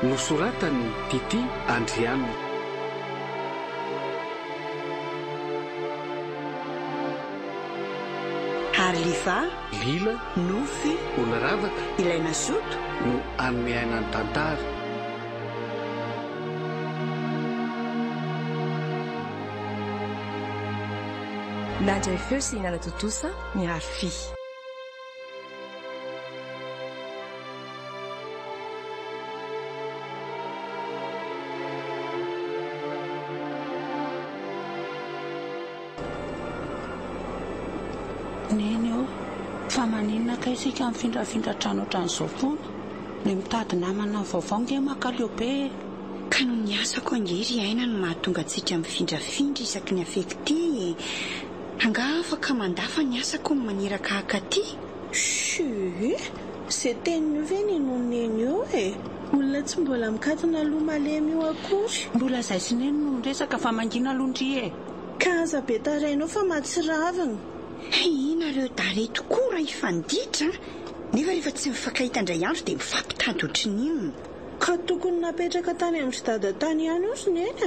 nosoratany Tity Andriano. Arliva, Lila, Nofy, Olaravaka ilaina soto no anome aina ny tantara. Nandray feo sy hinana totosa miaro fy. Neny eo fa maninona ka isika mifindrafindratrano ohatran'izao foana ny mitady namana vaovao nge makaleo be ka no ny asako angery aina no mahatonga antsika mifindrafindra isaky ny afekty. Anga afaka mandafa ny asako ny maniraka akaty. Izay teniny ve ny noneny eo olona tsy mbola mikatona aloha malemy io akory. mbola izay sy neny no resaka fa mangina alondry ka aza be tarainao fa matsiravina. Inareo dare tokoa raha ifanditra nefa rehefa tsy mifankahita indray andro dia mifampitady ohatrin'inona. Ka tokony napetraka tany amin'ny dada tany ihany ozy neny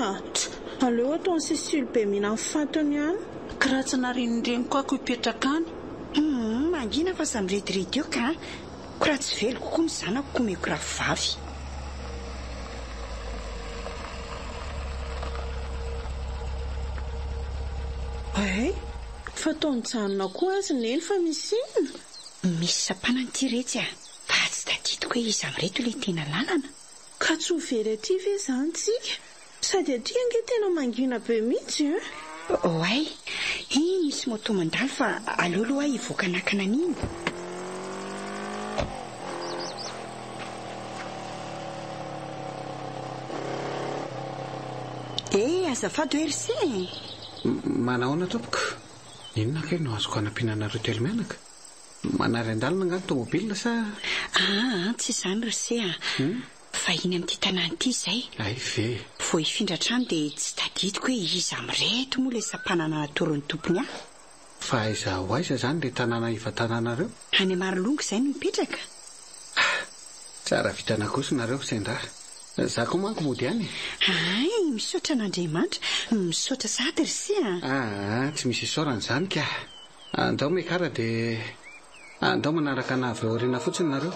aleo ataony sisily be mihina mifantony ihany. ka raha tsy narinindreniko ako hipetraka any. Mangina fa samy retirety eo ka raha tsy velo kokoa ny zanako komeko raha vavy. Fa taony janona koa azy neny fa misy inona. Misy sapanany ty retsy fa tsy tadidiko hoe izy amreto ilay tena lalana. Ka tsy ho very aty ve zany tsika sady aty ange tena mangina be mihitsy Oay, misy moto mandalo fa aleo aloha hivoaka nakana an'iny. Azafady ho RC. Manahoana tompoko? Inona kay no azoko anampinana rotely mianaka? Manary andalina nga ny tômôbilina sa? Tsy izany RC fa iny amin'ity tanàna ity izay. Ay ve. Vao hifindra trano dia tsy tadidiko hoe izy amreto moa ilay sampanana natoron'ny tompony fa aiza ho aiza izany ilay tanàna ivatananareo? Any Marilongo izay no mipetraka. Tsara vitana kosa nareo sendra. Za koa manko mody any. Misaotra an'Andriamanitra, misaotra sady RC tsy misy isaorana izany ka. Andao mekara dia andao manaraka anavy eo aoriana fotsiny nareo.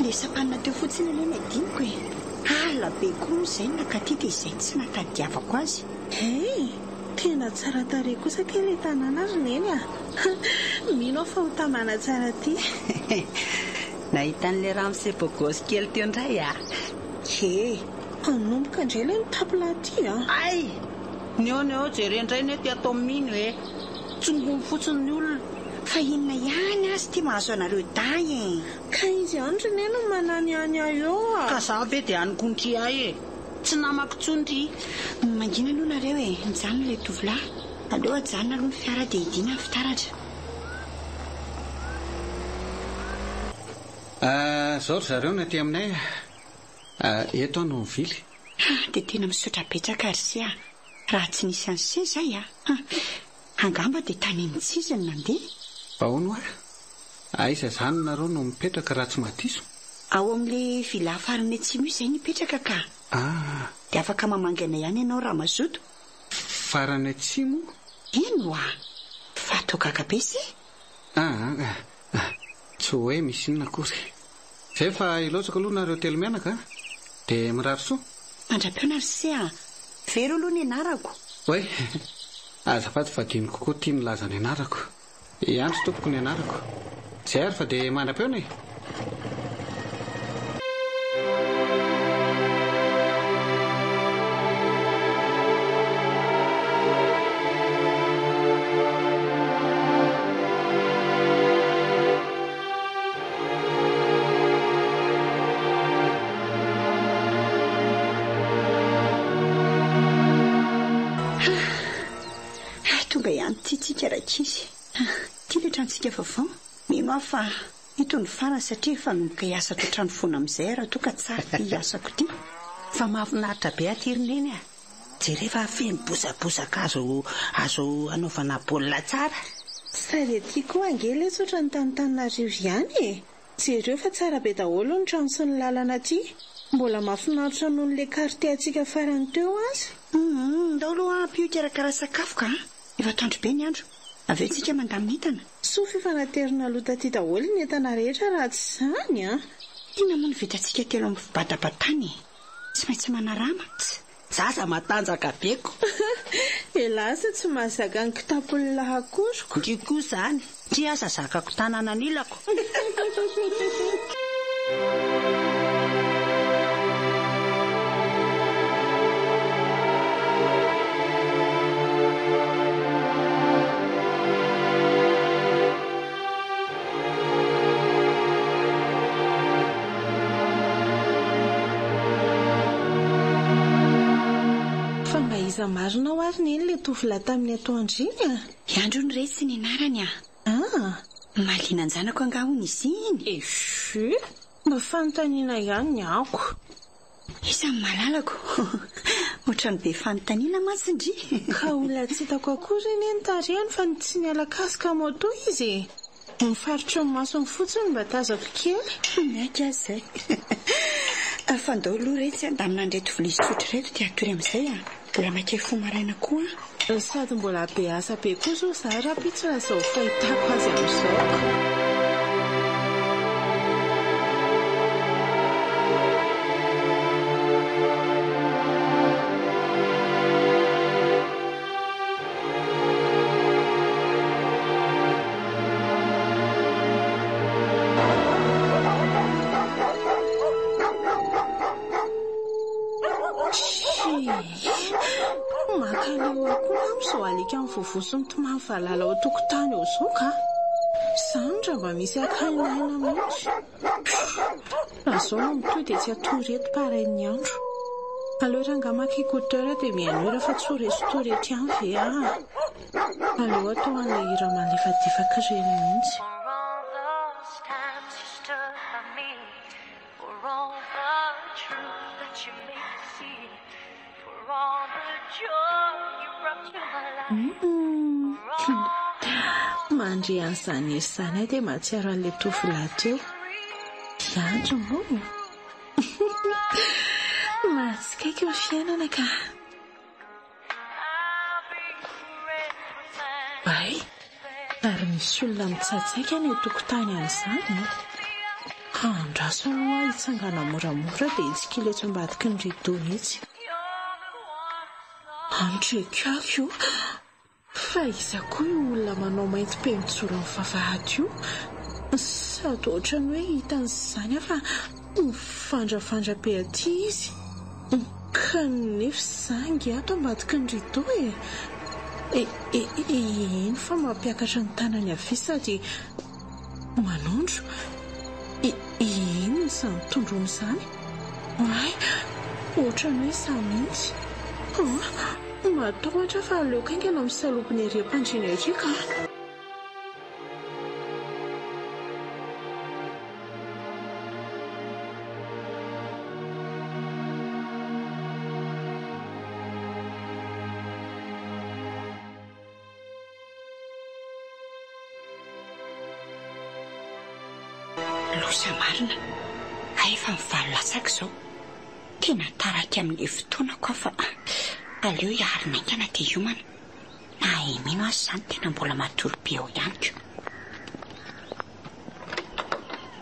Lesapanina teo fotsiny ilay madiniko alabe koa izay nakaty dia izay tsy natadiavako azy. Tena tsara tarehy kosa ke ilay tanàna azy neny mino aho fa ho tamana tsara ty. Nahita n'ilay ramose bogosy kely teo indray Hanomboka indray ilay nitapila ty neo jerendray ne ty atao mino tsongony fotsiny ny olona. Fa inona ihany azy ty mahazo anareo day ka izy andro neny no manany any eo ka za ve dia anykondry tsy namako tsondry. Mangina aloha nareo mijanona ilay tovolahy aleo ajanona aloha ny fiara dia hidiana ny fitaratra. Zao ry zareo na ty aminay eto no mivily. Dia tena misaotra betsaka RC raha tsy nisy an'se zay angamba dia tany mitsiziny nandeha. Ahoana aiza zany nareo no mipetraka raha tsy mahadiso? Ao amin'ilay vila farany atsimo izay nipetraka ka. Dia afaka mamangana ihany ianao raha mazoto. Farany atsimo? Ino fa togaka be se? Tsy hoe misy inona akory. Zay fa ilotsaka aloha nareo telo mianaka dia mirary soa. Mandra-peona RC vero aloha ny anarako. Azafady fa dimy kokoa tia nilaza ny anarako. Andro tompoko ny anarako. Zay ary fa dia mandra-peona tonga ihany ty tsika rakizy ty le trantsika vaovao mino aho fa itony farany satria efa nomboka hiasa to trano foana amin'izay raha toa ka tsara ty hiasako ty fa mahafinaritra be atiriny a jereva feno bozabozaka azo anaovana baolina tsara sady aty koa angely tsotra ny tanotanonarivo ihany jereo fa tsara be daholo ny trano sy ny lalana aty mbola mahafinaritra noho n'le kartie antsika farany teo azy ndao ampio karakara sakafo ka efa tandro be ny andro aveo tsika mandamin'entana so fifanaterina lota ty daholo ny entana rehetra raha tsy zany ina moa ny vitantsika telo amin'ny fibadabatany tsy maintsy manarama zaza matanjaka beko elasa tsy mahazaka ny kitapolona hakoroko ndiko zany tsy aza zakako tanana anilako marina ho ary neny le tovila tamin'ny atoandriny iandro ny resy ny anarany malina anjanako angahony izy iny mba fanontaniana ihany ny ako isan'ny malalako ohatrany be fanontaniana masindry ka olona tsy hitako akory eny tarehany fa ny tsy nialakasika moto izy mifaritro ny masony fotsiny mba tazako kely miaka zay afandao aloha retsy andamina andreto vilisotra reto ty atory amin'izay mbola maika fo maraina koa sady mbola be asa be koa zao za raha pitsy zao fahitako azy amin'izao vovosony tomany valala ao tokotany eo zao ka zandra mba misy akainaina mihitsy raha zao no mitoy dia tsy atoreto parain'ny andro aleo rangamaka écouteur dia mianoira fa tsy horesotorety any ve aleo atao an'ilay hira malefadefaka reny mihitsy mandre an'izany izany ahy dia mahatsiaro an'ilay tovolahy teo iandro moa mahatsikaiky ny fiainana ka ay ary misy olona mitsatsaika ny tokotany an'izany andraso aloha hitsangana moramora dia itsikiletsy ambadiky ny rideau mihitsy andrekako fa iza koa io olona manao mainty pe mitsoro ny vavahady io sady ohatrany hoe hitan'izany fa mifandravandra be aty izy ka nefa zangy ato ambadiky ny rideau eny fa mampiakatra ny tanany avy sady manondro eny izany tondrony izany ay ohatrany hoe samihitsy matahotra fa aleo kaingana misalopiny ery-pandriana ery ka losa marina efa mivalo latsaka izao tena taraka amin'le fotoana koa fa aleo hiarinaingana dia iomana na mino azy izany tena mbola matoro be ao ihany ko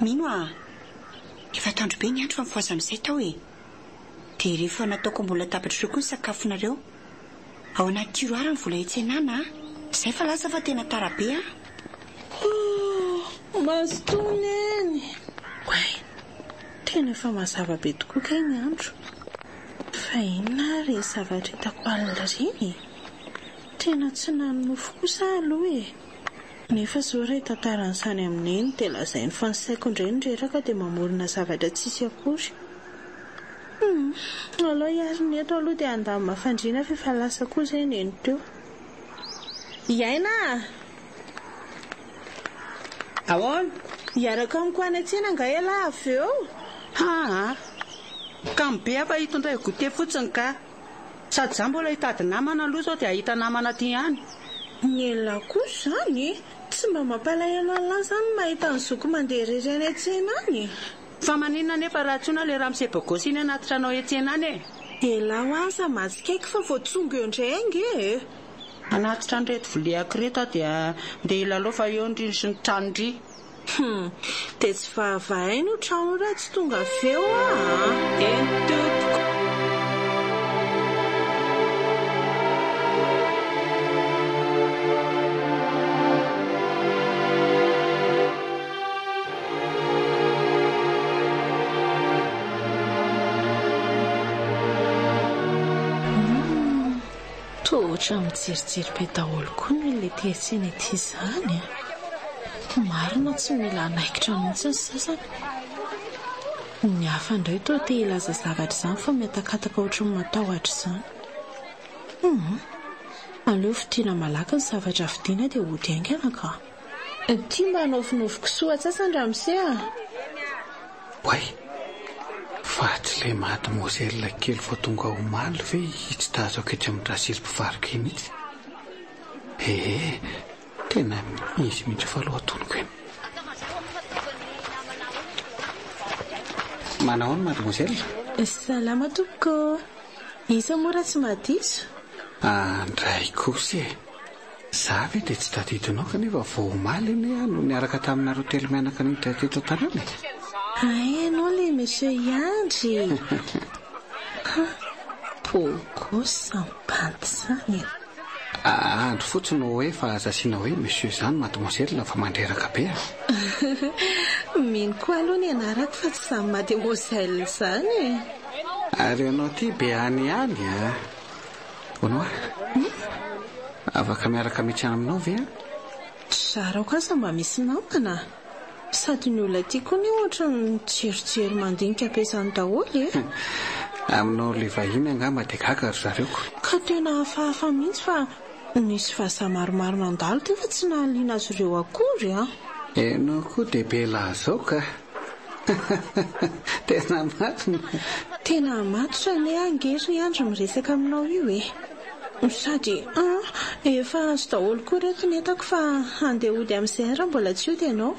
mino efa tandro be ny andro fa mivoaza amin'izay tao dia rehefa nataoko mbola tapatra koa ny sakafonareo ao anaty tiroara ny vola hitsenana izay fa lasa fa tena tara be mazotony eny ay tena efa mazava be tokoa ka ny andro fa inona re zavatra hitako alina reny tena tsy nanonofo kosa aloha nefa zao ray tantaran'izany amin'eny dia lazainy fa nysaiko indray nyreraka dia mamorona zavatra tsisy akory aloha iariny eto aloha dia andamy mafandriana fa efa lasa koa izay neny teo iaina ahoana iaraka amiko any atsena nga ela avy eo ka mibe afa hitondray gote fotsiny ka sady za mbola hitady namana aloha zao dia ahita namana ty ihany. ny ela koa zany tsy mba mampalahelo an'lahy zany mahita ny zoko mandeha rery any atsena any. Fa maninona nefa raha tsona le raha misebogosy iny anaty tranao etsena any ela ho aza matsikaiky fa voatsongo eo indray ange anaty trano reto voliako reto dia ndeha ilalofa eo ndriny sy ny tranondry dia tsy vahavahay no trano raha tsy tonga aveo entotiko. tohatra mijerijery be daholo koa ny le tehitsena ity izany marina tsy mila anaikitra mihitsy ny sasany. ny hafa indray toa te ilaza zavatra izany fa miatakataka ohatra ny matahotra izany. aleo fidiana malaka ny zavatra fidiana dia hody aingana ka tia mba hanaofinofiko soa atsasany ramose way fa tsy le mademoiselle kely vao tonga ho maly ve tsy tazako etsy amin'ny rasilim-pivarika iny itsy tena izy mihitsy fa aloha tonoko eny. manahoana mademoiselle? salama tompoko. isa mora tsy madiso andray kosa za ve dia tsy tadidinao kanefa vao omaly iny no niaraka taminareo telo mianaka nidra teto tanàna anao le monsieur Yandry poko sampanty zany andro fotsiny hoe fa azasiana hoe monsieur zany mademoiselle fa mandreraka be mino koa aloha ny anarako fa tsy zany mademoiselle zany ary ianao ty be any onao afaka miaraka mitsana aminao ve zarako aza mba misy namana sady ny olona ty koa ny ohatra ny jerijery mandinika ampiasany daholo aminao le vahiny angamba dia gaga ry zareoko ka tena hafahafa mihitsy fa nisy vaza maromaro nandalo ty fa tsy nahaliana azy ireo akory enao koa dia be lazao ka tena matona tena matotra ny angery ny andro miresaka aminao io sady efa azo daholo koa reto ny entako fa andeha ody amin'izay raha mbola tsy ody ianao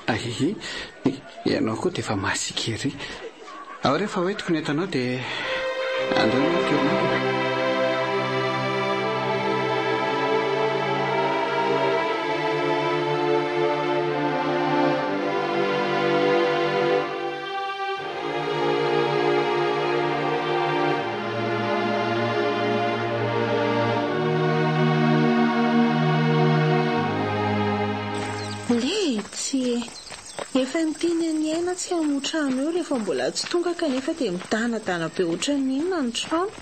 ianao koa dia efa masikery ao rehefa hoentiko ny entanao dia andeo kelonao efa niteny ny aina tsy hamotrano eo rehefa mbola tsy tonga kanefa dia midanadana be ohatra n'inona ny trano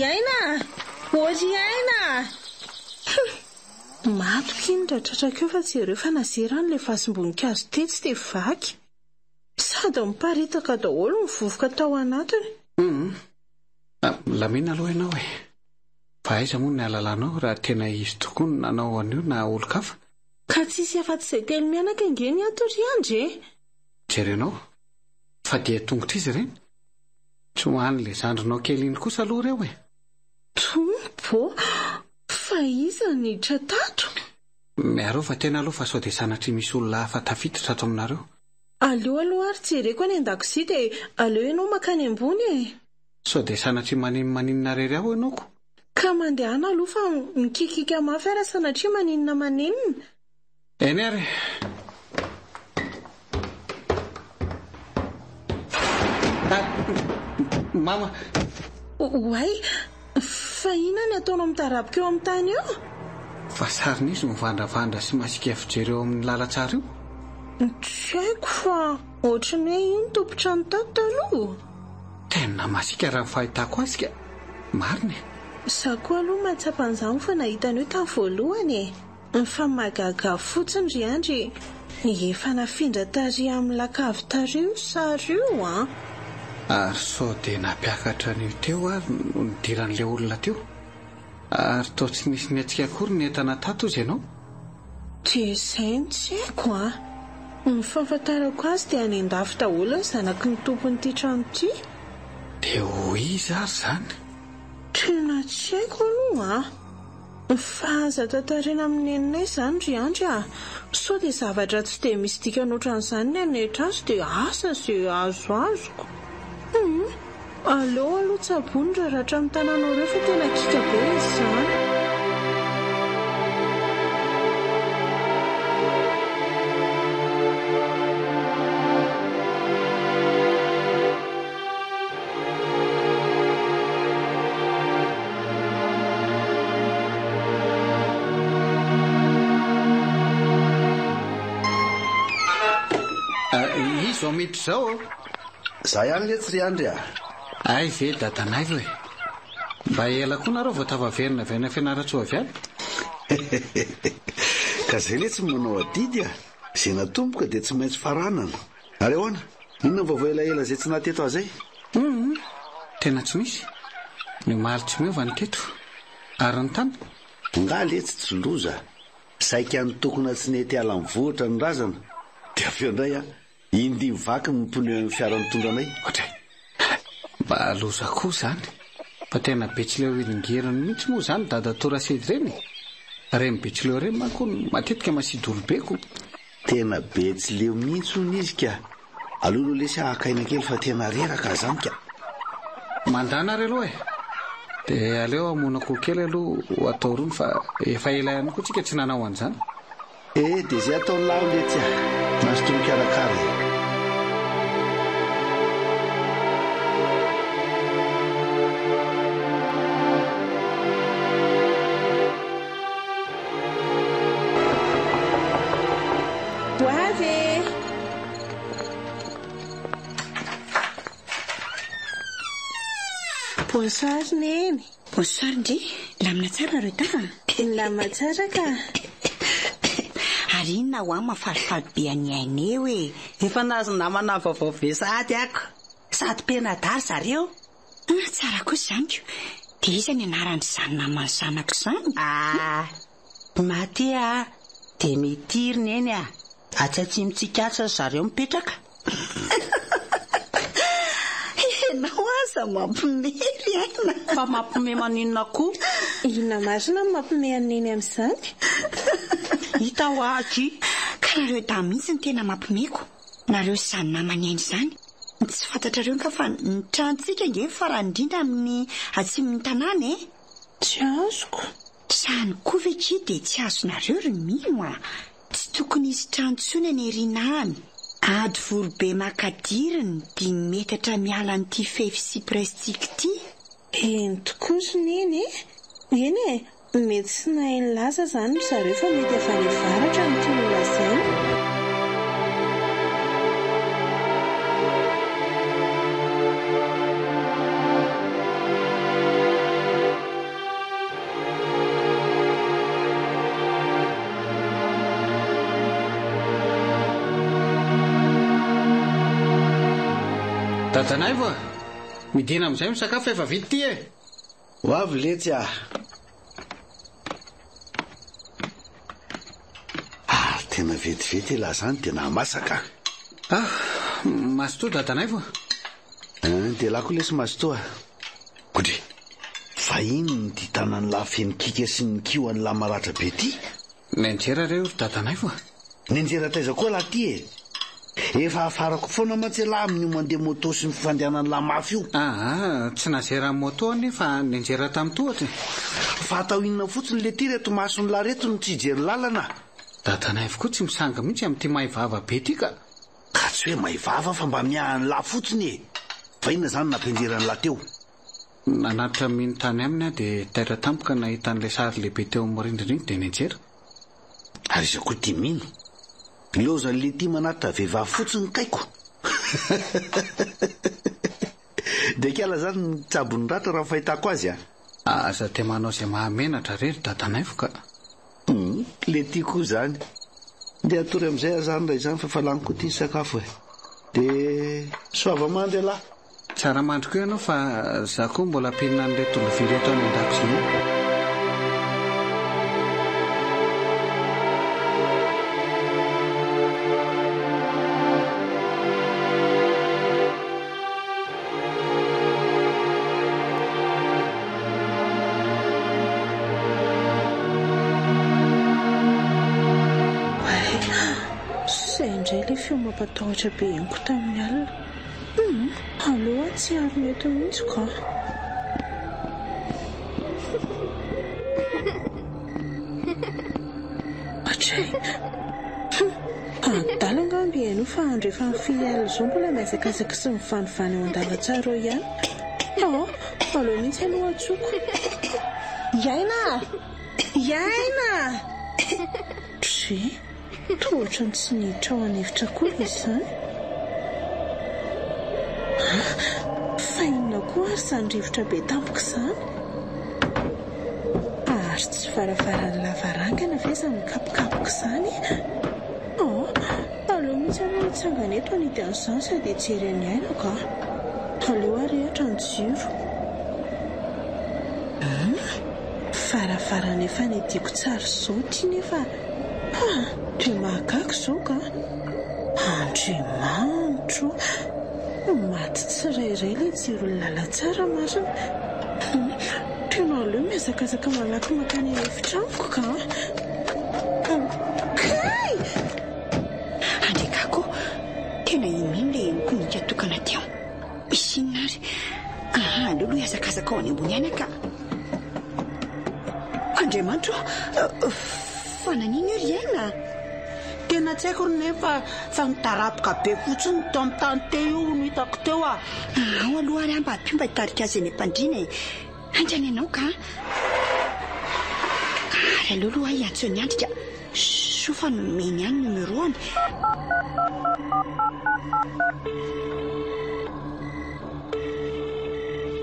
iaina ozy iaina matoka iny dratratraka eo fa tsy ireo fa nazerany le fahasim-boninkazo tetsy dia vaky sady miparitaka daholo mivovoka tao anatiny lamina aloha ianao fa aiza moa ny alalanao raha tena izy tokoa ny nanao an'io na olo-kafa ka tsisy afa-tsy izay telo mianaka ingeny atory andry jerenao fa dia tongotra izy ireny tsy hoan'le zandrinao kely iny kosa aloha ireo tompo fa iza niditra tato miareo fa tena aloha fa sao dia sanatry misy olona hafa tafiditra ato aminareo aleo aloha ary jereko any an-dakozia dia aleo ianao makany ambony sao dia sanatry maninona rery aho ianaoko ka mandehana aloha fa mikikika mafy ara sanatria maninona maninona eny ary mama way fa ina ny ataonao mitarabika eo amin'ny tany eo fa sarina izy mivandravandra sy masika fijereo amin'ny lalatsara io tsy haiko fa ohatra ny hoe iny tompotra ny tato taloha tena masika raha nyfahitako azika marina za koa aloha mahatsapa an'izany fa nahitany hoe tamin'ny voalohany fa magaga fotsiny ry andry efa nafindra tary amin'ny lakavy tario sario ary sao dia nampiakatra an'io teo ary no nidiran'ilay olona teo ary tao tsy nisy ny atsika akory ny entana tato izy ianao dia izay ny tsy haiko Ny fahafantarako azy dia any an-dafy daholo ny zanaky ny tompon'ity trano ity. Dia ho izy ary izany. Tena tsy haiko aloha fa aza tantarina amin'ny neninay izany ry andry sao dia zavatra tsy dia misy dikany ohatran'izany ny anetra azy dia asa izay azoazoko. Aleo aloha tsabony raratra amin'ny tanànareo fa tena kika be izy izany. Izy ao mety izao. Za ihany le tsy ry andry Ay ve dadanay hoe. Mba ela koa nareo vao tavaverina avy any fianarantsoa avy any. Ka izay le tsy manao adidy izay natomboka dia tsy maintsy faranana. Ary ahoana, inona ny vaovao elaela izay tsy nateto azay? Tena tsy misy. Ny maly tsy miova ny teto. Ary ny tany Nga le tsy joloza. Saika ny tokona tsy nety ala ny vohitra ny razana. Dia avy eo indray indimy vaky ny mpino amin'ny fiara mitondra anay. Ohatray. Mba aloza koa izany. Fa tena Betsileo iringerany mihitsy moa izany dada Torasedy ireny. Reny Betsileo ireny manko matetika masidy olobeko. Tena Betsileo mihitsy hono izy ka. Alolo le sy ahakaina kely fa tena reraka izany ka. Mandana ry aloha dia aleo amonako kely aloha ho atao rony fa efa ela ihany koa tsika tsy nanao an'izany. Dia izay ataony laho letsy masotomy karakara. Bonsoir neny. Bonsoir ndry. Lamina tsara reo ta. Lamina tsara ka. Ary inona ho any mafalifaly be any ainay hoe. Efa nahazo namana vaovao be sady ako. Sady penadary zareo. Tsara kosa izany ko. Dia iza ny anaran'ny izany namany zanako izany? Maty dia mitiry neny Atsatsimitsikatsy zareo mipetraka. Enao aza mampimery aina. Fa mampime maninona koa. Inona marina mampime aneny amin'izany? Hita ho aky. Ka nareo mihitsy ny tena mampimeko. Nareo izany namany aina izany. Tsy fantatrareo ka fa ny tranontsika nge farany indrindra amin'ny atsimon'ny tanàna Tsy azoko. Trano koa veky dia tsy azonareo ry mino Tsy tokony isy trano tsony any Erinany. Ady vorobe makadiriny 5 metatra miala n'ity fefy siprestika ity. Eny tokoa neny eny mety sy nahay laza izany zareo fa mety avy any avaratra ny toy nolazainy. Dadanay va midina amin'izay misakafo efa vita ity Ho avy letsy tena vetivety laha izany dia nahamasaka. Masotoa dadanay va. Dia laha koa lesy masotoa. Kodre, fa ino ny ditana ny lafeny kika sy ny kio any lahy maratra be ty? Nenjera reo dadanay va. Nenjera taiza koa laha ty Efa afarako foana mantsy lahy amin'ny mandeha moto sy ny fandehanany lahy mafy io. Tsy nazera moto nefa nenjera tamin'ny tohatra. Fa atao inona fotsiny le ty reto masony lareto ny tsy hijery lalana. Dadanay avokoa tsy misanga mihitsy amin'ity maivava be ty ka. Ka tsy hoe maivava fa mba miahany lahy fotsiny Fa inona izany nampenjerany lahy teo? Nanatitra mino tany aminy dia taitra tampoka nahita an'ilay sary lehibe teo amin'ny rindriny dia nenjera. Ary izy koa tia mino. Lozany le ty manatitra vehivavy fotsiny kaiko. Dia kala izany ny tsabony ratra raha fahitako azy Aza te manao izay mahamenatra rery dadanay ka. Le ty koa izany. Dia atory amin'izay azany raha izany fa falaniko ty sakafo Dia soava mandry lahy. Tsara mandry koa ianao fa za koa mbola ampihinana an'ilay tolovy reto any an-dakozia. Izay indray ilay feo mampatahotra be henoko tamin'ny alina. Aloha tsy ary mety mihitsy ka. Atray. Adalanga amby haino fa andro efa mifiliala izao mbola miazakazaka sy mivanivany ao an-davatsara ao ihany. Aloha mihitsy aloha atsoko. Iaina! Tre, tohatra ny tsy niditra ao an'hevitra koa izy izany. Fa inona koa ary izany rivotra be tampoka izany? Ary tsy varavaran'ny lavarangana ve izany mikapokapoka izany? Aloha mihitsy aloha hitsangana eto anidy an'izany sady hijery any aina ka. Aleo arehatra ny jiro. Varavarana efa nidiko tsara izao ty nefa dia mahagaga izao ka. Andriamanitro, maty tsirairay ilay jiro lala tsara marina. Tena aleo miazakazaka malaky makany efitraniko ka. Kay! Andrekako, tena imino ilay henoko tokana teo. Isinina ary. Aleo aloha hiazakazaka ao any ambony any ka. Andriamanitro, fananina io ry Iaina? Tena tsy haiko ry nefa fa mitarapoka be fotsiny tao amin'ny tany teo io no hitako teo a. Ao aloha ary mba mpiomba hitarika azy eny am-pandriana e. Andrany ianao ka. Ary aleo aloha hiantso ny andrika. Sofa nomeny ihany numéroany.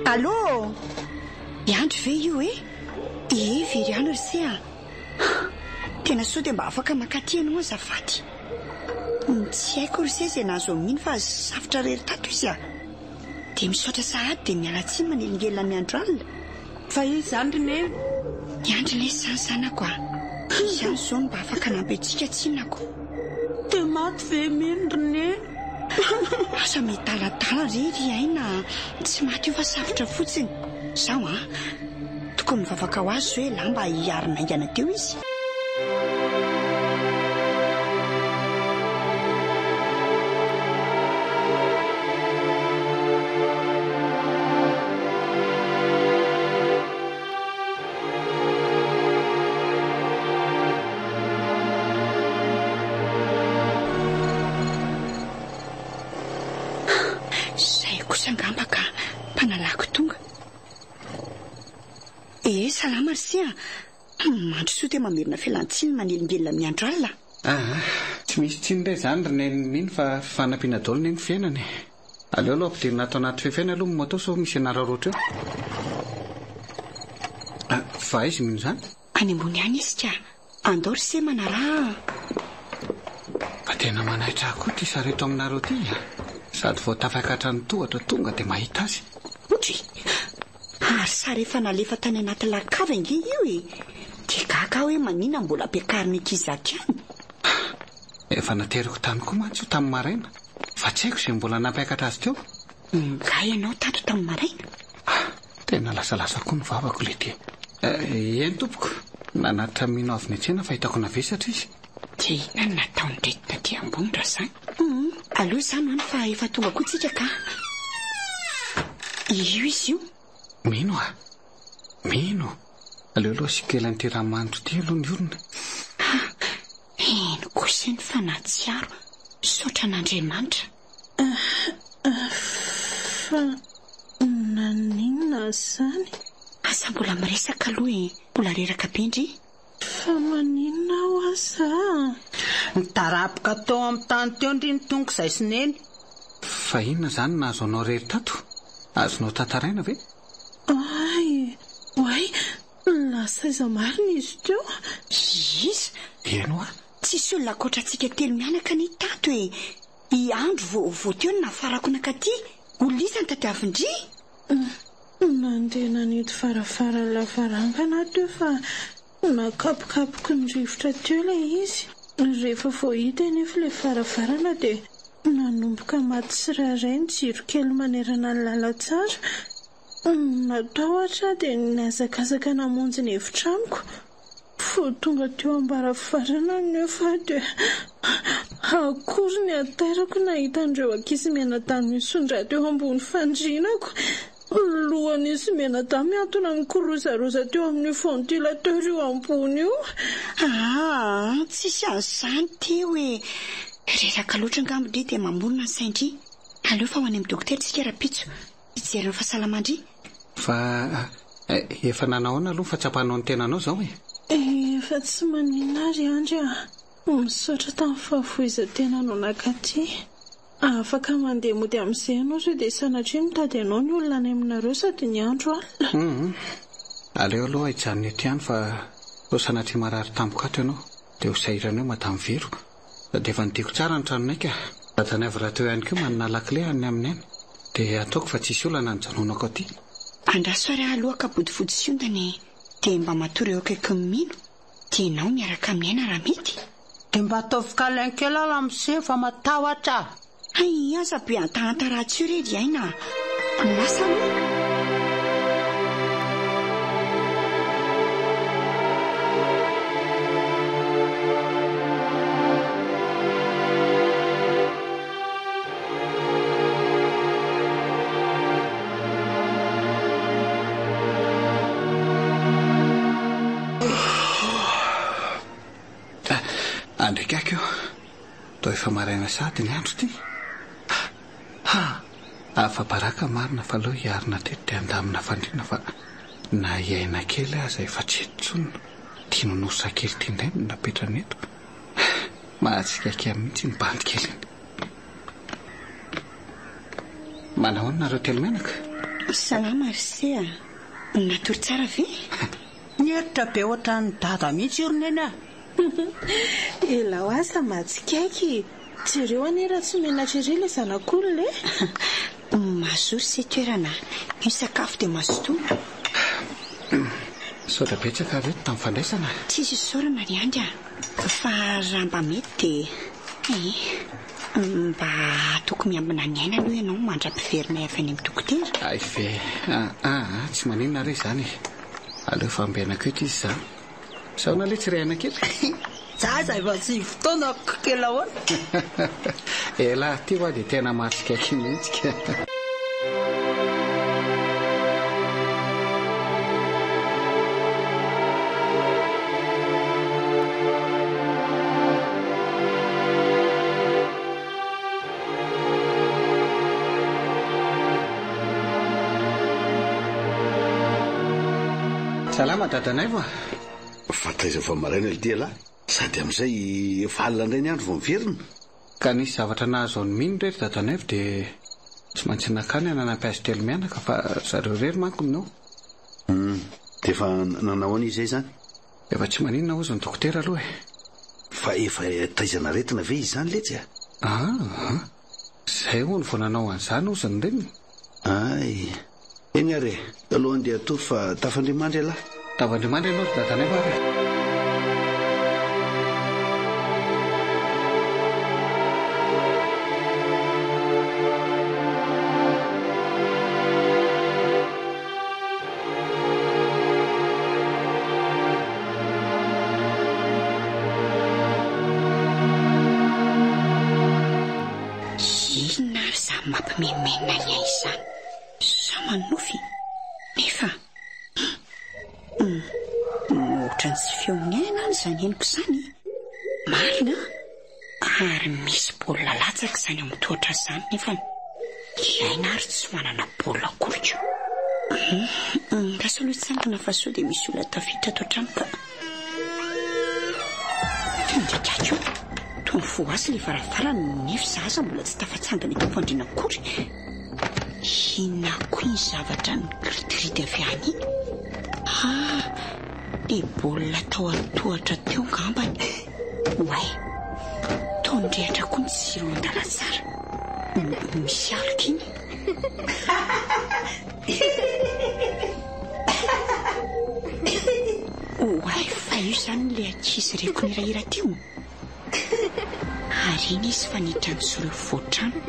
Allô? Iandro ve io e? Very ihany ry se a. Tena sao dia mba afaka makaty ianao azafady. Tsy haiko ry se izay nahazo amin'iny fa safotra rery tato izy a. Dia misaotra sahady dia miala tsiny manelingelina miandro alina. Fa izy izany ry neny. Miandro ilay sansanako a. Izany izao mba afaka nampetsika tsinako. Dia maty ve mino ry neny? Asa mitalatala rery Iaina. Tsy maty io fa safotra fotsiny. Sao a? Tokony mivavaka ho azy hoe lamba hiarina aingana teo izy. Zay kosa ngamba ka mpanalako tonga. Salama ry se a. Mandro soa dia mamerina fialantsiny manelingelina miandro alina. Tsy misy tsiny indray izany ry neny fa fanampiana daholo ny fiainany. Aleo aloha ampidirina ato anaty fiafiaina aloha moto sao misy anararoatra eo. Fa izy mino izany? Any ambony any izy tia. Andao ry se manara. Fa tena manaitra koa ty sareto aminareo ty a. Sady vao tafakatra ny tohatra tonga dia mahita azy. Otry. Ary sary efa nalefa tany anaty lakava inge io e. Dia gaga hoe manina mbola ampiakariny ankizaky any. Efa nateriko tany koa mantsy io tamin'ny maraina. Fa tsy haiko izay mbola nampiakatra azy teo. Nga ianao tato tamin'ny maraina? Tena lasalasa koa ny vavako le ty. Eny tompoko, nanatitra mino avy ny an-tsena fa hitako navesatra izy. Dia inona no nataony reto taty ambony ra izany? Aleo izany any fa efa tonga koa tsika ka. Io izy io? Mino a? Mino? Aleo aloha sikelany ty ranomandro ty aloha ny orona. Eno kosa ny fanatsiaro. Saotra n'Andriamanitra. Fa naninona izany? Asa mbola miresaka aloha e. Mbola reraka bendry. Fa maninona ho asa? Mitarapoka tao amin'ny tany teo ndry ny tongo izay sy neny. Fa inona izany nahazo anao rery tato? Azonao tantaraina ve? Oay, lasa iza marina izy teo. Iza? Eno a? Tsisy olona ankoatrantsika telo mianaka ny tato e. I andro vao teo no nafarako nakaty. Olona iza ny tadiavindry? Nandeha nanidy farafara lavarangana teo fa nakapokapoky ny rivotra teo ilay izy. Rehefa vao hita nefa ilay faravarana dia nanomboka maty tsirairay ny jiro kely manerana ny lalatsara. Natahotra dia niazakazaka namonjy ny hevitraniko. Fo tonga teo ambaravarana nefa dia akory ny atarako nahita andreo ankizy mianadahy misondrady teo ambony fandrianako. Lohan'izy mianadahy miantona mikorozaroza teo amin'ny ventilateur io ambony io. Tsisy azany ty hoe reraka loatra ngambodry dia mamorona ny saindry. Aleo fa ho any amin'ny dokotera tsika rapitso hijeryn'ny fahasalamandry. Fa efa nanahoana aloha fa tsapanao ny tenanao zao e? Efa tsy maninary andry misaotra tamin'ny fahavoizan-tenanao nakaty. Afaka mandeha mody amin'izay ianao sao dia sanatria mitady ianao ny olona any aminareo sady ny andro alina. Aleo aloha hijanona ety ihany fa ho sanatria marary tampokato ianao dia ho sahirana eo madamy Vero. Dia efa nidiko tsara ny tranonay ka. Tany avy raha teo ihany koa manana lakile any amin'ny any dia ataoko fa tsisy olana nijanonako aty. Andraso ary aloha ka bodifody siondany dia mba matory eo akaiky mino dia ianao miaraka amin'ny aina raha mety. Dia mba ataovy kalankela lamse fa matahotra. Ay aza be antahanta ratsy io redy aina. Lasa aloha. Andrikako toa efa maraina sady ny andro ty. Afa baraka marina fa aloha hiarina teto dia andamina fandriana fa na hiaina kely aza efa tsy etsonona tia nonosa kely tia indray no napetrana eto. Mahasikaika mihitsy ny bandy kely iny. Manahoana nareo telo menaka? Salama Arsea. Natory tsara ve? Nieritra be ohatran'ny dada mihitsy oronena. Ela ho asa matsikaiky. Jereo anera tsy menatra iry ilay zanak'olona le. Mazory sy toerana io sakafo dia mazotoana. Saotra betsaka reto tamin'ny fandraisana. Tsisy saorana ry andry fa raha mba mety dia mba toko miambina ny aina aloha ianao mandra-piverina avy any amin'ny dokotera. Ay ve tsy maninona re izany. Aleo fambenako eto izy izany. Saona le tsy rehana kely. Zaza efa tsy fotoana kely ahoana. Ela ty hoa dia tena marsikaiky mihitsy. Salama dadanay va? Fataiza fa maraina ilty lahy. Sady amin'izay efa alina indray ny andro vao miverina. Ka nisy zavatra nahazo ny mino rery dadanay dia tsy maintsy nakany ananampy azy telo mianaka fa zareo rery manko minao. Dia efa nanahoana izay izany? Efa tsy maninona ozy ny dokotera aloha e. Fa efa taizana retina ve izy izany letsy Izay ho ny vao nanao an'izany ozy ny reniny. Ay eny are alohan'ny dia atory fa tafandrimandry alahy. Tafandrimandry ianao ry dadanay va re? Mampimemena ny ahy izany sa manofy nefa ohatrany tsy feon'ny aina ny izany henoko izany marina ary misy baolina latsaka izany amin'ny tohatra izany nefa iaina ary tsy manana baolina akory rasaloha tsangana fa sao dia misy olona tafiditra ato an-trano ka ndraikako tony fo azy le varavarana nefa zaza mbola tsy tafatsangana eto fandriana akory. Inona koa ny zavatra ny gritiridy avy any iny? Dia baolina tao atohatra teo ngambany. Oay, tondrehatra koa ny jiro andala tsara. Misy alika iny. Oay, fa io izany le ankizy reko nirahira teo. Ary iny izy fa nidra ny voatrano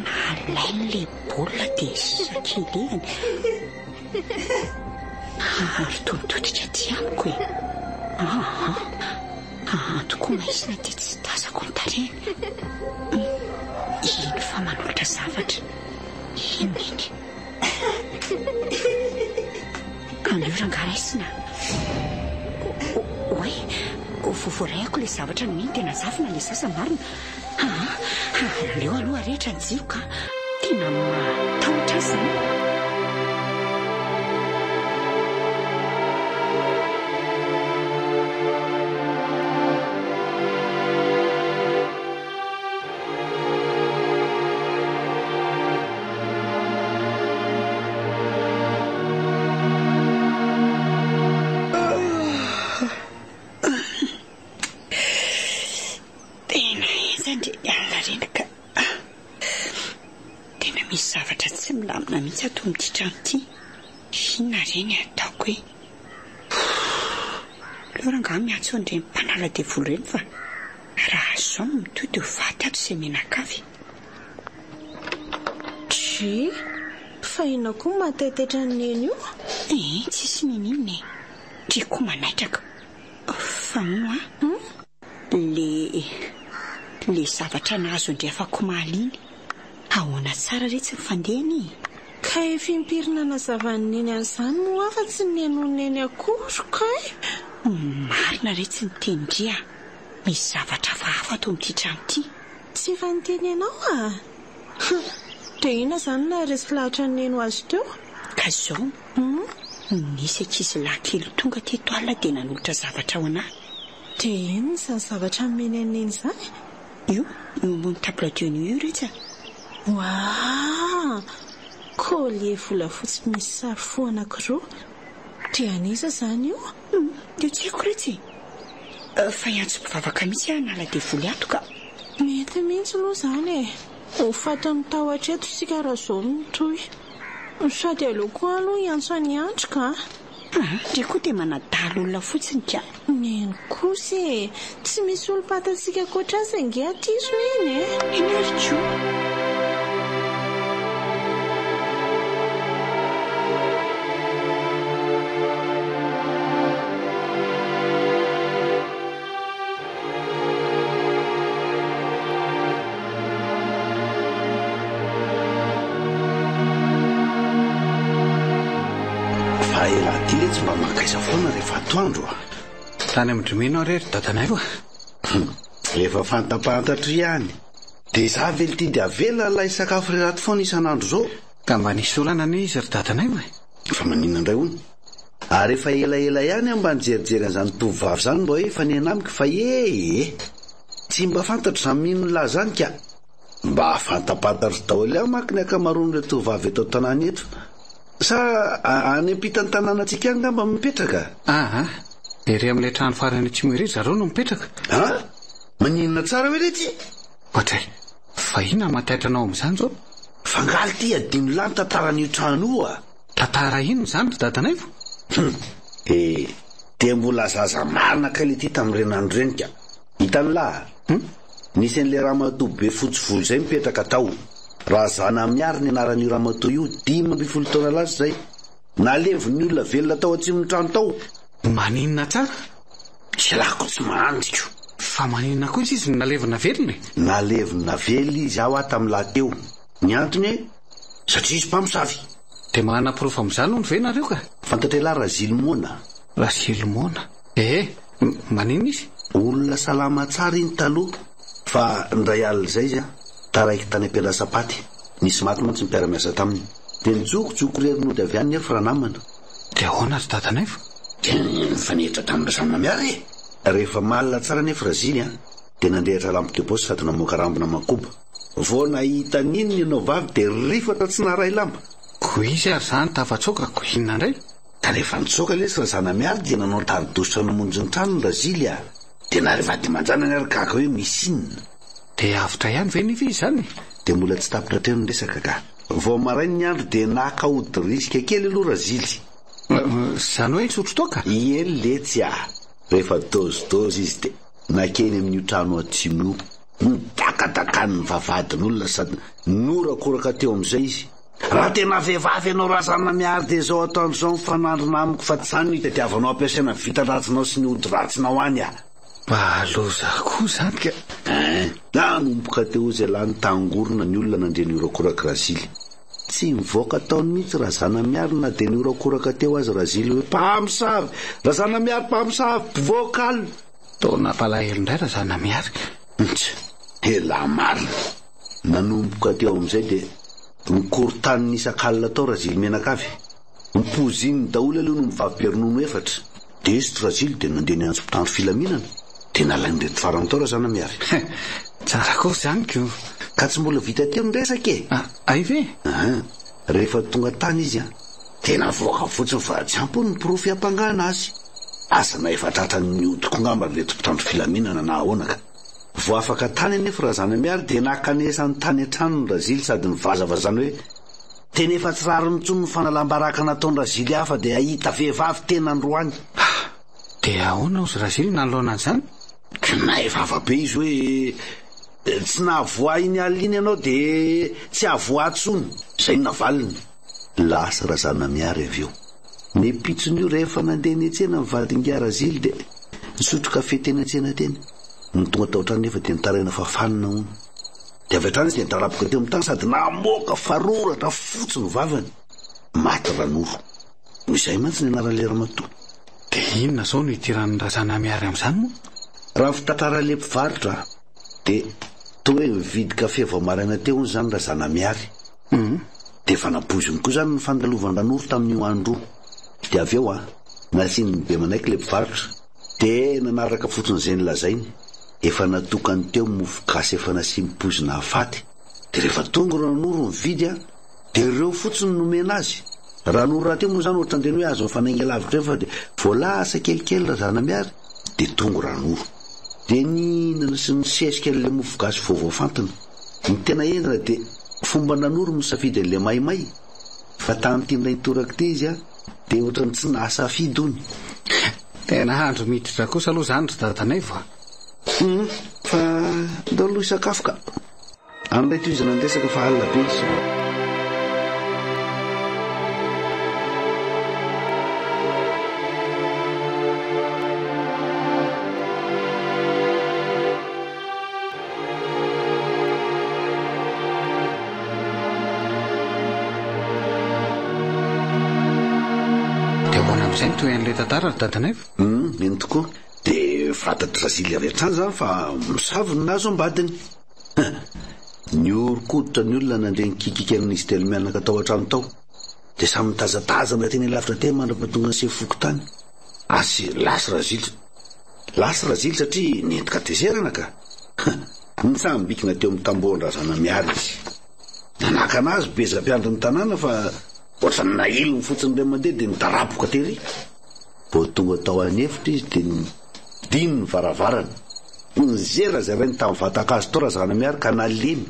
nalainy le baolina dia sakelehany ary tonitoditra ty amiko e. tokoa maizina dia tsy tazako ny tareny. Ino fa manolotra zavatra ineny aleo rangaraisina oe vovoraiko ilay zavatra no iny tena zafina ilay sasa marina. Aleo aloha rehetra ny jiro ka tena matahotra izany. Mihitsy ato amin'ity trano ity inona reny ataoko hoe leo ranga miatso andreny mpanala devoly reny fa raha zao no mitody ho vaty ato izay menakavy. Fa ina koa mataitaitra ny neny io? Tsisy ninina dia koa manaitraka fa moa le zavatra nahazo ndray afako mahaliany ahoana tsara retsy ny fandehany. Ka efa impirina nazavany neny an'izany moa afa-tsy ny neny akory ka marina retsy ny tendria misy zavatra hafa ato amin'ity trano ity. Tsy efa niteny ianao dia ina izany na resy lahatra ny neny ho azy teo? Ka zao nisy ankizy lahy kely tonga teto alina dia nanolotra zavatra ho anahy. Dia inona izany zavatra meny ny neny izany? Io ambony tabladiony io retsy. Collier volafotsy misy sary fo anankiroa. Dia aniza izany io? Dia tsy haiko retsy. Fa iantso mpivavaka mihitsy nala devoly ato ka. Mety mihitsy aloha izany ho fatany tahotra eto sika raha izao mitohy. Sady aleo koa aloha iantso aniantro ka. Dia koa dia manadalo olona fotsiny ka. Neny kosa tsy misy olo-patantsika koatra azy ange aty izy neny eneriko. Tsy mba makaiza foana rehefa atoandro tany amindromenao rery dadanay io rehefa fantapantatra ihany dia za vely tia dia avela lay sakafo reraty foana isan'andro zao ka mba nisy olana ny izy ry dadanay fa maninona indray hono ary efa elaela ihany mba nijerijery an'izany tovovavy izany mba hoe efa ny anamiko fa tsy mba fantatra izany mino lahy izany ka mba fantapantatra daholo ihany manko ny akamaroany ilay tovovavy eto tanàna eto. Sa any ampitany tanànantsika any ngamba mipetraka? Ery amin'ilay trano farany Tsimihry zareo no mipetraka. Maninona tsara hoe retsy? Ohatray, fa inona mataitranao amin'izany zao? Fangaly ty adino lany tantaran'io trano io Tantara ino izany ry dadanay vo? Dia mbola zaza marina ka ilay ty tamin'irenandro reny ka. Hitany lahy nisy an'ilay ramatoa be fotsivolo izay mipetraka tao. Raha zana miary ny anaran'io ramatoa io 10 taona lasa zay naleviny olona velona tao atsimon'ny trano tao. Maninona tsara? Tsy lako tsy mahandriko. Fa maninona koa izy nalevina velona? Nalevina vely izy aho tamin'ny lahy teo. Ny antony satria izy mpamosavy. Dia manana porofo amin'izany no ve nareo ka? Fantatrela Razilmona. Razilmona? Maninona izy? Olona salama tsara iny taloha fa ndray alina izay izy taraiky tany am-pialasapaty nisy maty mantsy mipiara-miasa taminy dia nijokojoko rerinody avy any nefa raha namana. Dia ahoana ry dadanay vo? Mifanehitra tamin'ny samy miary rehefa malina tsara nefa Razily dia nandehatra rambo debosy sady namoaka rambona makoba vao nahita n'inona ianao vavy dia rifatra tsy naray lamba. Koa izy ary zany tafatsoka ko inona indray? Ka rehefa nitsoka lesy raha zana miary dia nanao taridositra namonjy ny trano ny Razily dia narehefa dimanjana ny arikaka hoe misy inona. Dia avitra ihany ve ny izy zany? Dia mbola tsy tapitra teo ny resaka ka. Vao marainy ny andro dia nakaody risika kely aloha Razily. Zany hoe tsotro toka? Eny letsy rehefa dozidozy izy dia nakeny amin'io trano atsimo nidakadakan'ny vavadin'olona sady norakoraka teo amin'izay izy. Raha tena vehivavy ianao raha zana miary dia zao ataondro zao mifanandrona amiko fa tsy zany ny tetiavanao ampiasaina vita ratsinao sy ny ody ratsinao any Loza koa zany ka. Nanomboka teo izay lany tangorona ny olona nandre ny orakoraka Razily. Tsy mivoaka taony mihitsy raha zana miarina dia ny orakoraka teo azy Razily hoe mpamosavy, raha zana miary mpamosavy mpivoakaly. Taona palahelo indray raha zana miary. Ela marina. Nanomboka teo amin'izay dia nikorontaniny isan-kalina tao Razily Menakavy. Nipoziny daholo aloha no mivavim-peronono efatra. Dia izy Razily dia nandeha ny antso mpitandro filaminana. Tena lain'reto farany tao raha zana miary. Tsara koa zany ko. Ka tsy mbola vita teo ny resaka e. Ay ve? Rehefa tonga tany izy tena voaka fotsiny fa tsy ampy ny porofy hampangana azy. Asana efa tratra ny odiko ngamba reto mpitandro filaminana na ahoana ka. Vao afaka tany anefa raha zana miary dia nakanesany tany an-trano ny Razily sady nivazavazana hoe tena efa tsy rary nitsony ny fanalambaraka nataony Razily hafa dia ahita vehivavy tena androany. Dia ahoana ozy Razily nanoloana an'izany? Na efa avabe izy hoe tsy nahavoa iny aliny ianao dia tsy havoa tsony. Izay navaliny. Lasa raha zana miary avy eo. Ny pitsony io rehefa nandeha ny an-tsena mivadinga Razily dia nisotro kafe teny an-tsena teny. Ny tonga tao an-trano nefa dia nitaraina fafanina hono. Dia avy hatrany izy dia nitaraboka teo amin'ny tany sady namoaka faroratra fotsiny vavany. Maty ranoro. Izay mantsy ny anarany lera matoa. Dia inona zao no itiran'ny raha zana miary amin'izany moa? Raha fitantara le mpivarotra dia toa hoe mividy kafe vao maraina teo ny zany raha zana miary. Dia efa napoziny koa zany ny fandalovana-ranoro tamin'io andro. Dia avy eo nasiany be manaiky le mpivarotra. Dia nanaraka fotsiny izay nilazainy. Efa natokany teo mofo gasy efa nasiam-pozina hafaty. Dia rehefa tonga ranoro mividy dia ireo fotsiny nomena azy. Ranoro raha teo moa zany ohatra andeny hoe azo mifanainga lavitra eo fa dia voalasa kelikely raha zana miary dia tonga ranoro. Dia nihinana sy nisesika an'ilay mofo gasy vaovao fantana. Ny tena endra dia fomba nanoro misafidy an'ilay maimay. Fa tamin'ity ndray toraka ity izy dia ohatrany tsy nahasafidy hony. Tena handro miditra kosa aloha zany ry dadanay va? Fa ndao aloha sakafo ka. Amin'ilay toy izy nandresaka fa alina be izy. Izay ny toy an'ilay tantara ry dadanay va? Eny tokoa. Dia fantatry Razily avy hatrany zany fa misavony nazo ambadiny. Ny orokoditra ny olona nandre nikikika amin'izy telo mianaka tao an-trano tao. Dia samy mitazataza teny lavitra teny mandra-pahatonga ny sefokotany. Lasa Razily satria nentika teserana ka. Nitsambikina teo amin'ny tambohon-draha zana miary izy. Nanaka anazy bezam-piandry ny tanàna fa ohatrany nahilony fotsiny ray mandeha dia nitaraboka tery. Vao tonga tao anefitra izy dia dino ny varavarana. Nizera zay rainy tamin'ny vatan-kazo tao raha zana miary ka nalemy.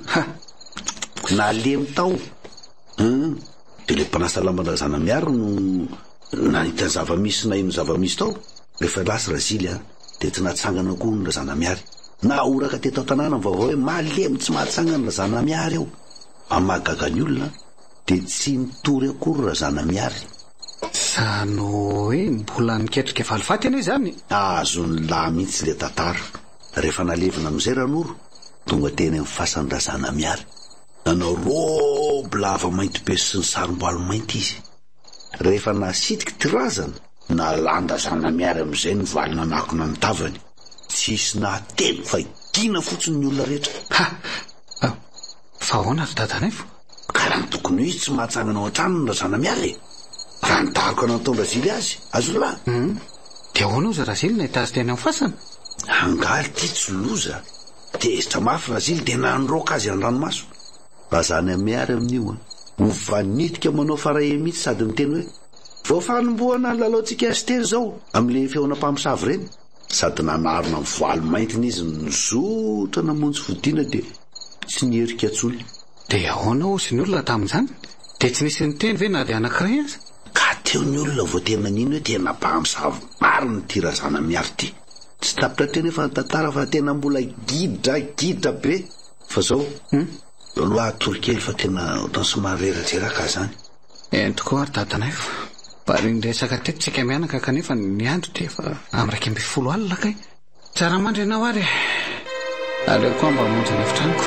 Nalemy tao. Dia ilay mpanasa lambana zana miary no nahita ny zavamisy na ino zavamisy tao. Rehefa lasa Razily dia tsy nahatsangana koa ny zana miary. Nahoraka teto tanàna ny vaovao hoe malemy tsy mahatsangana ny zana miary eo. Amagaga ny olona dia tsy mitory akory raha zana miary. Zany hoe mbola niketrika falifaty ianao izany? Azony lahy mihitsy le tantara. Rehefa nalevina amin'izay ranoro tonga teny amin'ny fasan'ny raha zana miary. Nanao robe lava mainty be sy ny sarom-boaly mainty izy. Rehefa nasitika tirazana nalanda zana miary amin'izay ny valina nakona ny tavany. Tsisy nahateny fa idina fotsiny ny olona rehetra. Fa ahoana ry dadanay fa? Ka raha ny tokony hoe tsy mahatsangana ao an-trano raha zana miary. Raha nitariko nataony Razily azy azo lahy. Dia ahoana ozy Razily nahita azy teny amin'ny fasana? Angaly ty tsy loza. Tezitra mafy Razily dia nandroaka azy an-dranomaso. Raha zana miary amin'io mivanitika manao farahe mihitsy sady miteny hoe vao fanombohana ny lalaontsika azy teny zao amin'ilay feona mpamosavy ireny. Sady nanarona amin'ny voaly maintiny izy nizotra namonjy fodiana dia tsy nierika atsony. Dia ahoana ozy ny olona tamin'izany? Dia tsy nisy niteny ve na dia anankiray azy? Ka teo ny olona vao tena nino hoe tena mpamosavy mariny ty raha zana miary ty. Tsy tapitra teny efa tantara fa tena mbola gidra be. Fa zao loha torokely fa tena ohatrany somary reratreraka zany. Eny tokoa ry dadanay fa bariny resaka teto tsika mianaka kanefa ny andro dia efa amin'ny 12 alina kay. tsara mandry ianao ary aleoko mba monjy ny efitraniko.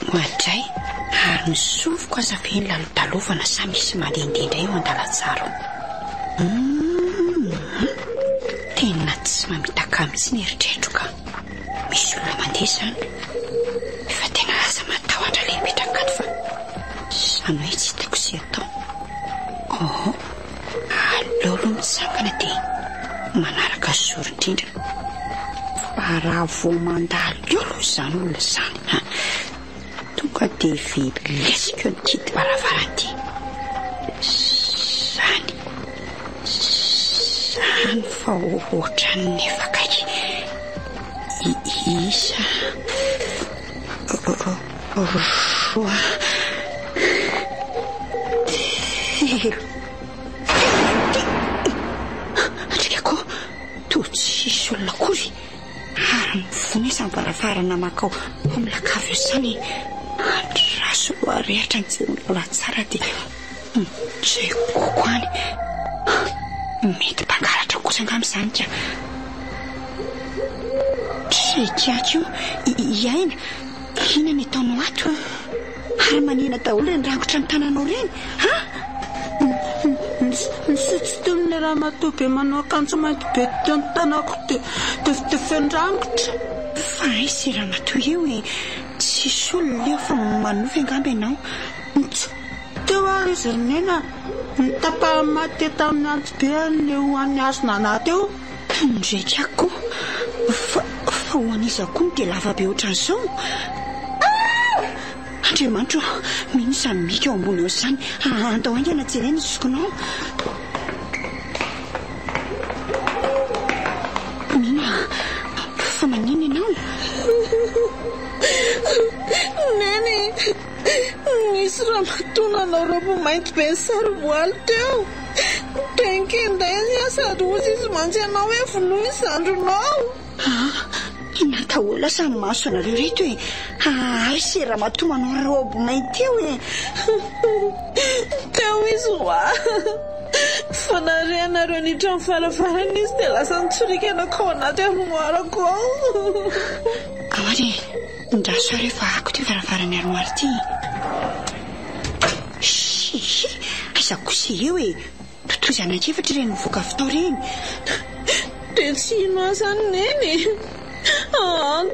Hoatray ary nisoviko azaveny lalodalovana samy isy mandehandehandray eo an-dalatsara. Tena tsy mamitaka mihitsy ny eritreritro ka misy olona mandeha izany. Efa tena lasa matahotra ilay mipetraka ato fa izany hoe tsy hitako sy atao. Aleo aloha mitsangana dia manaraka zoron-drindra. Fa raha vao mandalo eo aloha izany olona izany. Tonga dia vilesiko eo ny kidy varavaranty. Zany fa ohatran'ny efa kaiky isa roa telo atrikako to tsisy olona akory ary mivona isany varavarana makao amilakavy eo izany. Andraso loha rehetra ny jery tsara dia mitreko any mety mpangalatra kosa angam'izany ka traikiako iaina ina ny ataonao ato ary manina daholo ny rangotra ny tananao reny Tsy teo ny raha matobe manao akanjo mainty be teo ny tanako dia fendrangitra. Fa isy raha matoy eo tsisy olona leo fa manovy angamby ianao. Teo ary izy ronena nitapahamaty tamin'ny antsy be ny hoan'ny azona anahy teo. Ndraiky ako fa hoan'izy akoho dia lava be ohatran'izao. Andriamanitra mino izany mika eo ambony eo izany andao aingana jerena izokonao. Mina fa manino ianao? Neny misy raha matonanao robo mainty be ny sarovoaly teo. Tenkinday sady ozy izy mantsy ianao hoe vonoa izandronao. Inatahola samy maso anareo reto ary se raha matomanao robo mainty eo teo izy hoa fa nareanareo nitra ny farafarana izy dia lasa nitsorikana kao anaty armoarako ao. Ary ndraso rehefa ako ty varavarany armoara ty. Aiza kosa ireo totozy anakefatra ireny mivoaka avy tao reny. Dia tsy ino azany neny.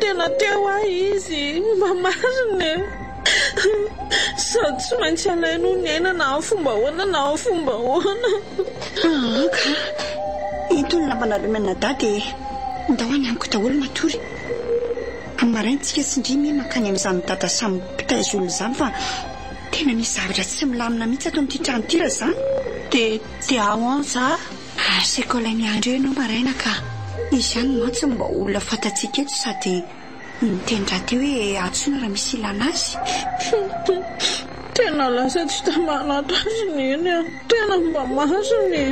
Tena teo ahy izy mba marina. Sady tsy maintsy alaino ny aina na amin'ny fomba hoana na amin'ny fomba hoana. Ka itony lambanareo menada dia ndao any amiko daholo matory. Amin'ny maraintsika sindrimy mankany amin'izany dada samy mpitaizy olona izany fa tena misy zavatra tsy milamina mihitsy ato amin'ity trano ity raha izany. Dia ahoana za? Asaiko ilay miandro eo ianao maraina ka izy ihany mantsy mba olona fantatsika eto sady mitendra teo hoe antsoina raha misy ilana azy. Tena lasa tsy tamanatra azy neny tena mba masony.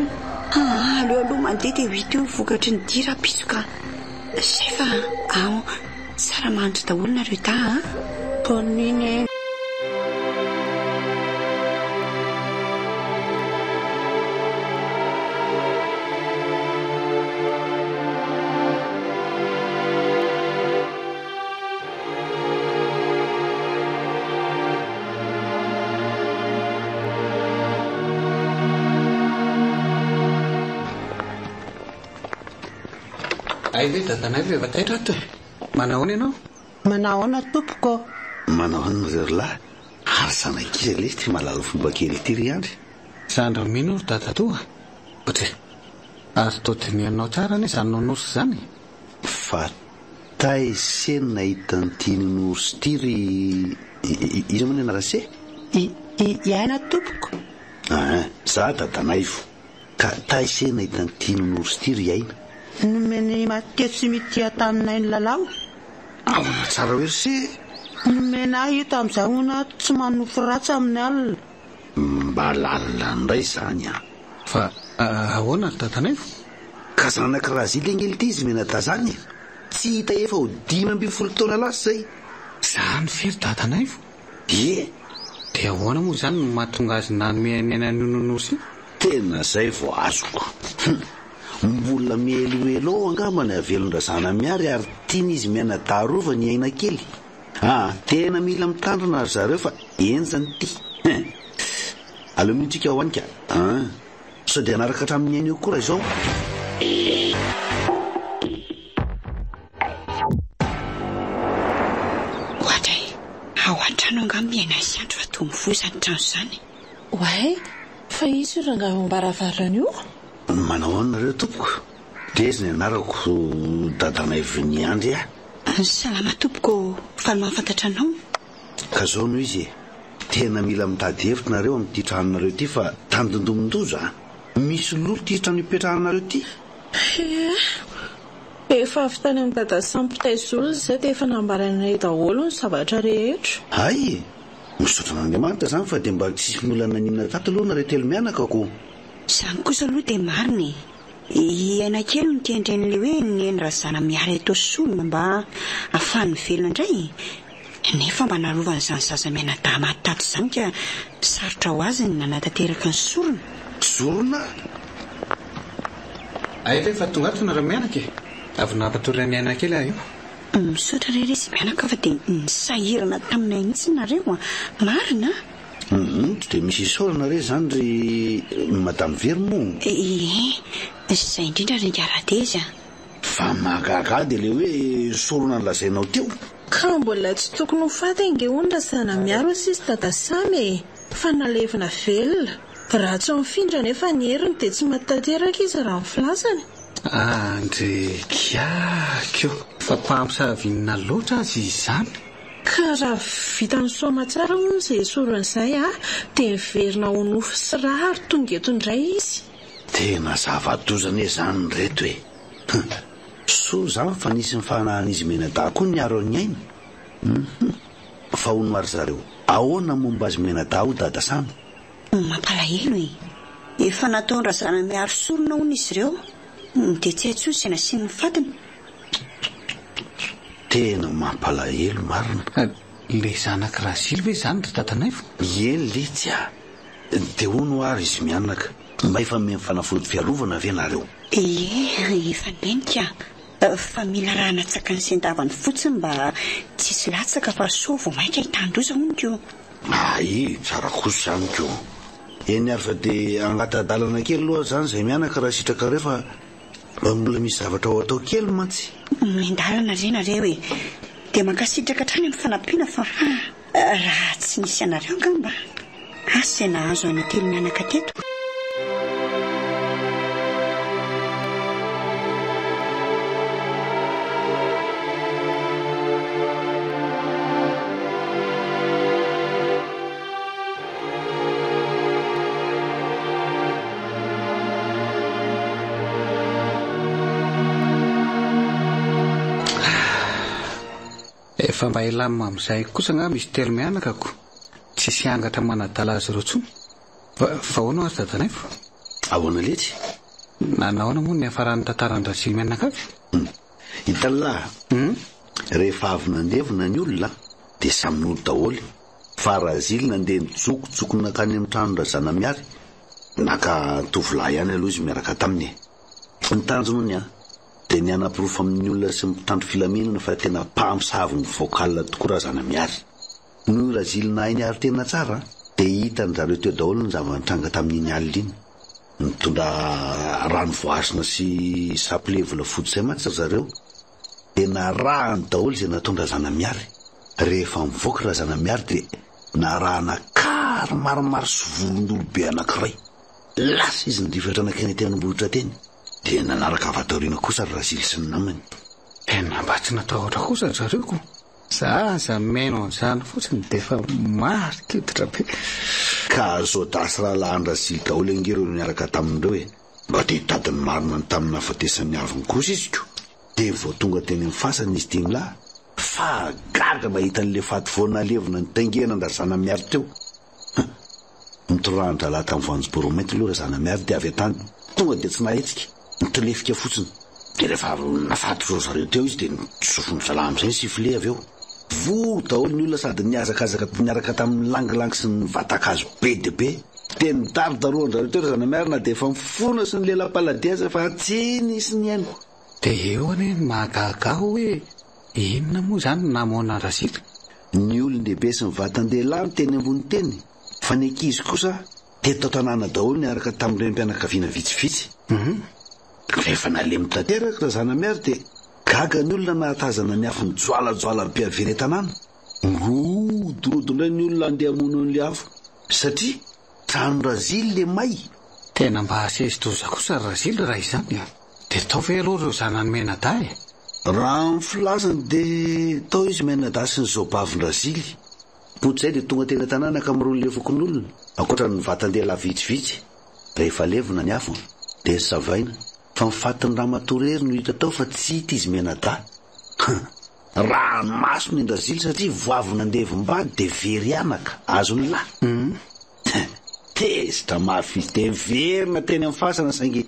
Aloha mandeha dia hita eo vokatry ny dira pisoka. Zay fa tsara mandry daholo nareo ta poniny. Ay ve dadanay ve vataitra ato manahoana ianao? Manahoana tompoko? Manahoana zerlahy ary zanak'izy le ty malalo fomba kely ity ry andry. Sandra mino ry dadatoa otre ary todinianao tsara ny izany nonosy izany. Fa taisena hitan'ity nonosy ity ry izy moa ny anarase? Iaina tompoko? Za dadanay vo ka taisena hitan'ity nonosy ity ry aina. Nomeny matetsy mitya taminay ny lalao. Ahoana tsara oery se? Nomena hita amin'izay ona tsy manofo ratsy amin'ny alina. mba lalina ndray zany fa ahoana ry dadanaivo ka zanakiraha zilengely ty izy mena tazany tsy hita efa ho 5 taona lasa zay zany fery dadanaivo e dia ahoana moa zany no mahatonga azy nanome any anononosy tena zay vao azoko mbola mihelioelo angambany avelondrazana miary ary tiany izy miaina tarova ny aina kely tena mila mitandrina ary zareo fa enjany ty aleo mihitsika ho anika so dia anaraka hatramin'ny aina eo koa raha izao ohatra ao an-trano angambiaina sy andro fa toa mivozany trano zany oay fa izy io ranga mbaravarana io manao anareo tompoko deziny anarako dadanaivo ny andry salama tompoko fa mahafantatra anao ka zao no izy tena mila mitady hevitra nareo amin'ity tranonareo ty fa tandondomondoza misy lolo ty trano ipetrahanareo ty efa avy tany amin'ny dada sampitaizolona zay dia efa nambaranay daholo ny zavatra rehetra ay misaotra n'Andriamanitra zany fa dia mba tsisy mila nanina tato aloha nareo telo mianaka ko zany kosa aloha dia mariny iaina kely no tiandren'le hoe ny razana miary atao solona mba ahafahany velona indray nefa mba narovany zany zaza miaina damatady zany ka sarotra ho azy ny nanatanteraka ny sorona aefa efa tonga ato nareo mianaka avy nampatory ny aina kely io misaotra rehetra izy mianaka fa dia nisahirana taminay mihitsy nareo marina dia misy isaorana re zany ry madame Vermo izay indrindra ry ngaradeza fa mahagaga dia le hoe sorona nylazainao teo ka mbola tsy tokony ho faty inge ondra sana miaro sisy dada samy fa nalevina velona raha tsy mifindra nefa ny heriny dia tsy matateraka izy raha mifilasany andrekako fa mpampisavinina loatra azy izany ka raha vitany soma tsara moa izay soron'izay dia miverina ho nofo sy rary tonga eto indray izy tena zava-dozana e zany reto hoe so zany fa nisy ny fanahan'izy menada koa ny aro ny aina fa ho noary zareo ahoana momba azy menada ho dada samy mampalahelo efa nataon-drazana miaro sorona hono izy ireo dia tsy haitsosina sy ny fatiny tena mampalahelo marina le zanakiraha zily ve zany ry dadanaivo eny letsy dia ho no ary izy mianaka mba efa mifanafody fiarovana ve nareo efa nenika fa mila raha natsaka ny sendavany fotsiny mba tsisy latsaka fa so vo maika hitandroza honiko tsara koso zany ko eny ary fa dia angatadalana kely aloha zany zay mianaka raha sitraka reo fa mbola misy zavatra ho atao kely mantsy mindalana re nareo dia mankasitraka trany amin'ny fanampiana fa raha tsy nisy anareo angamba asa nahazo any telo mianaka teto efa mba ilamina amin'izay kosa angamba izy telo mianakako tsisy angatra manadala azy ireo tsony fa hoana azy dadanaivo ahoana letsy nanahoana moa ny hafarany tantaran-drazily mianaka avy hitalahy rehefa avy nandevina ny olona dia samin'olo daholy fa razily nandeha nijokotsokona kany amin'ny tranondrazana miary naka tovolahy ihany aloha izy miaraka taminy nitanjony dia ny anapirofo amin'ny olona sy mitandro filaminana fa tena mpamosavy ny vokalina tokoa razana miary no razily nahay ny ary tena tsara dia hitany zareo teo daholo ny zavanitranga tamin'iny alina iny mitondra rano voasina sy sapilevola fotsy izay mantsy zareo dia narahany daholo izay nataon-drazana miary rehefa mivoaka razana miary dia narahana kary maromaro sy volondolobe anankiray lasa izy nidrifatra anakeny tenombohitra teny dia nanaraka avataoriana kosa ry razily sy ny namany tena mba tsy natao oatra kosa zareoko zaza maino an'izany fotsiny dia efa marikiditra be ka zao dasy rahalahy ny razily daholo angereo niaraka tamindreo hoe mba dia hitadiny marina ny tamin'ny hafatesany aviny kosa izy ko dia vao tonga teny amin'ny fasana izy timolahy fa gaga mahita n'le faty voana levina ny taingena ndrazana miary teo nitorandra lahy tamin'ny voanjobory-mainty aloha razana miary dia avy tany tonga dia tsy nahetsika nitolefika fotsiny dia rehefa nafaty zareo teo izy dia nisofony salamy zay sifle avy eo vo daholo ny olona sady niazakazaka niaraka tamin'ny langilangy sy ny vatakazo be dia be dia nidarodaroan-jareo teo razana miary na dia efa mifona sy ny lelam-paladiaza fa tsy nisy ny aino dia eo anie mahagaga hoe inona moa zany namoana Razily ny olon-dehibe sy ny vatan-dehilahy teny ambony teny fa ny ankizy kosa teto tanàna daholo niaraka tamin'ireny mpianakaviana vitsivitsy rehefa nalemy tanteraka razana miary dia gaga ny olona nahatazana ny afo ny joalajoala mpiaveretanana rodrodondray ny olona andeha hamono an'le afo satria trano Razily le may tena mba asezidoza kosa Razily raha izany dia tao ve aloha ireo zanany Menada raha ny filazany dia tao izy Menada sy ny zaobavin Razily potsy zay dia tonga tena tanàna ka miroa levokon'olona akoatra ny vatan-dehilahy vitsivitsy rehefa levona ny afo dia savaina fa mifatiny ramatorery no hita tao fa tsy hita izy Menada raha maso ny Razily satria voavina andevim-bady dia very anaka azony lahy tezitra mafy izy dia verina teny amin'ny fasana saingy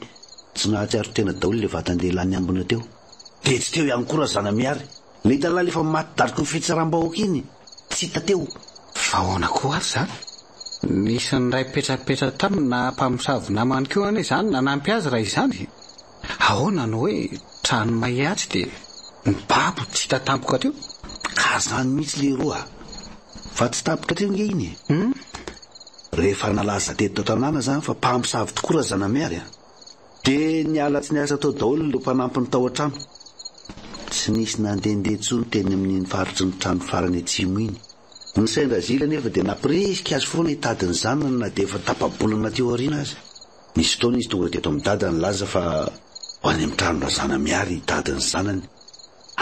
tsy nahatsiaro tena daholo le vatan-dehilahy ny ambona teo dia tsy teo ihany koa razana miary le hitalahy lefa maty-dariko ny fitsaram-bahoaka iny tsy hita teo fa ahoana koa ary zany nisy ny ray petrapetra taminy na mpamosavy namany keo anie zany nanampy azy raha izany ahoana no hoe trano mahiatsy dia ny babo tsy hita tampoka teo ka zany mihitsy le roa fa tsy tampoka teo nge iny rehefa nalaza teto tanàna zany fa mpamosavy tokoa razana miary dia niala tsy niasa tao daholo lo mpanampy ny tao an-trano tsy nisy nandehandeha tsony teny amin'ny faritry ny trano farany atsimo iny ny sainy Razily anefa dia nampiresika azy foana hitady ny zanany na dia efa tapabolana teo aoriana azy nisy fotoana izy tonga teto amin'ny dada nilaza fa ho any amin'ny trano razana miary hitady ny zanany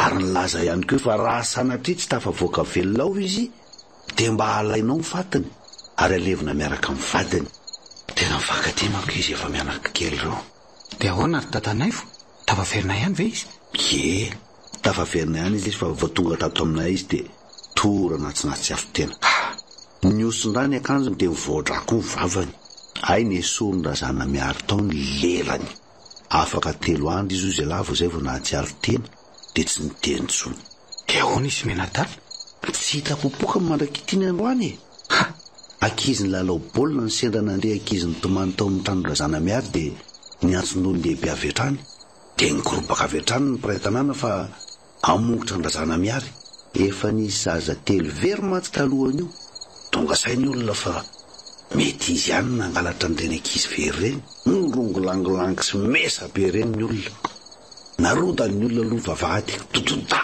ary nilaza ihany koa fa raha sanatria tsy tafavoaka velonao izy dia mba halainao ny fatiny ary alevina miaraka amin'ny vadiny tena mifankatia manko izy efa mianaka kely ireo dia ahoana ary dadanay fo tafaverina ihany ve izy tafaverina ihany izy fa vao tonga tato aminay izy dia torana tsy nahatsiaro tena ny osondra ny akanjony dia mivoadrako ny vavany ay ny esorony razana miary tao ny lelany afaka 3 andro izy ozy lavo zay vao nahatsiaro tena dia tsy niteny tsony dia ahoana izy Menada tsy hita popoka mandrakitiny androany ankizy ny lalao baolina ny sendra nandeha ankizy ny tomany tao amin'ny trano razana miary dia niantson'olo lehibe avy hatrany dia nikorobaka avy hatrany ny mpiray tanàna fa hamongotra ny razana miary efa nisy zaza 3 very matsy talohany io tonga sainy olona fa mety izy ihany nangalatra n'ireny ankizy very reny nrongolangolangy sy mesa be reny ny olona narodany ny olona aloha vavahady totoda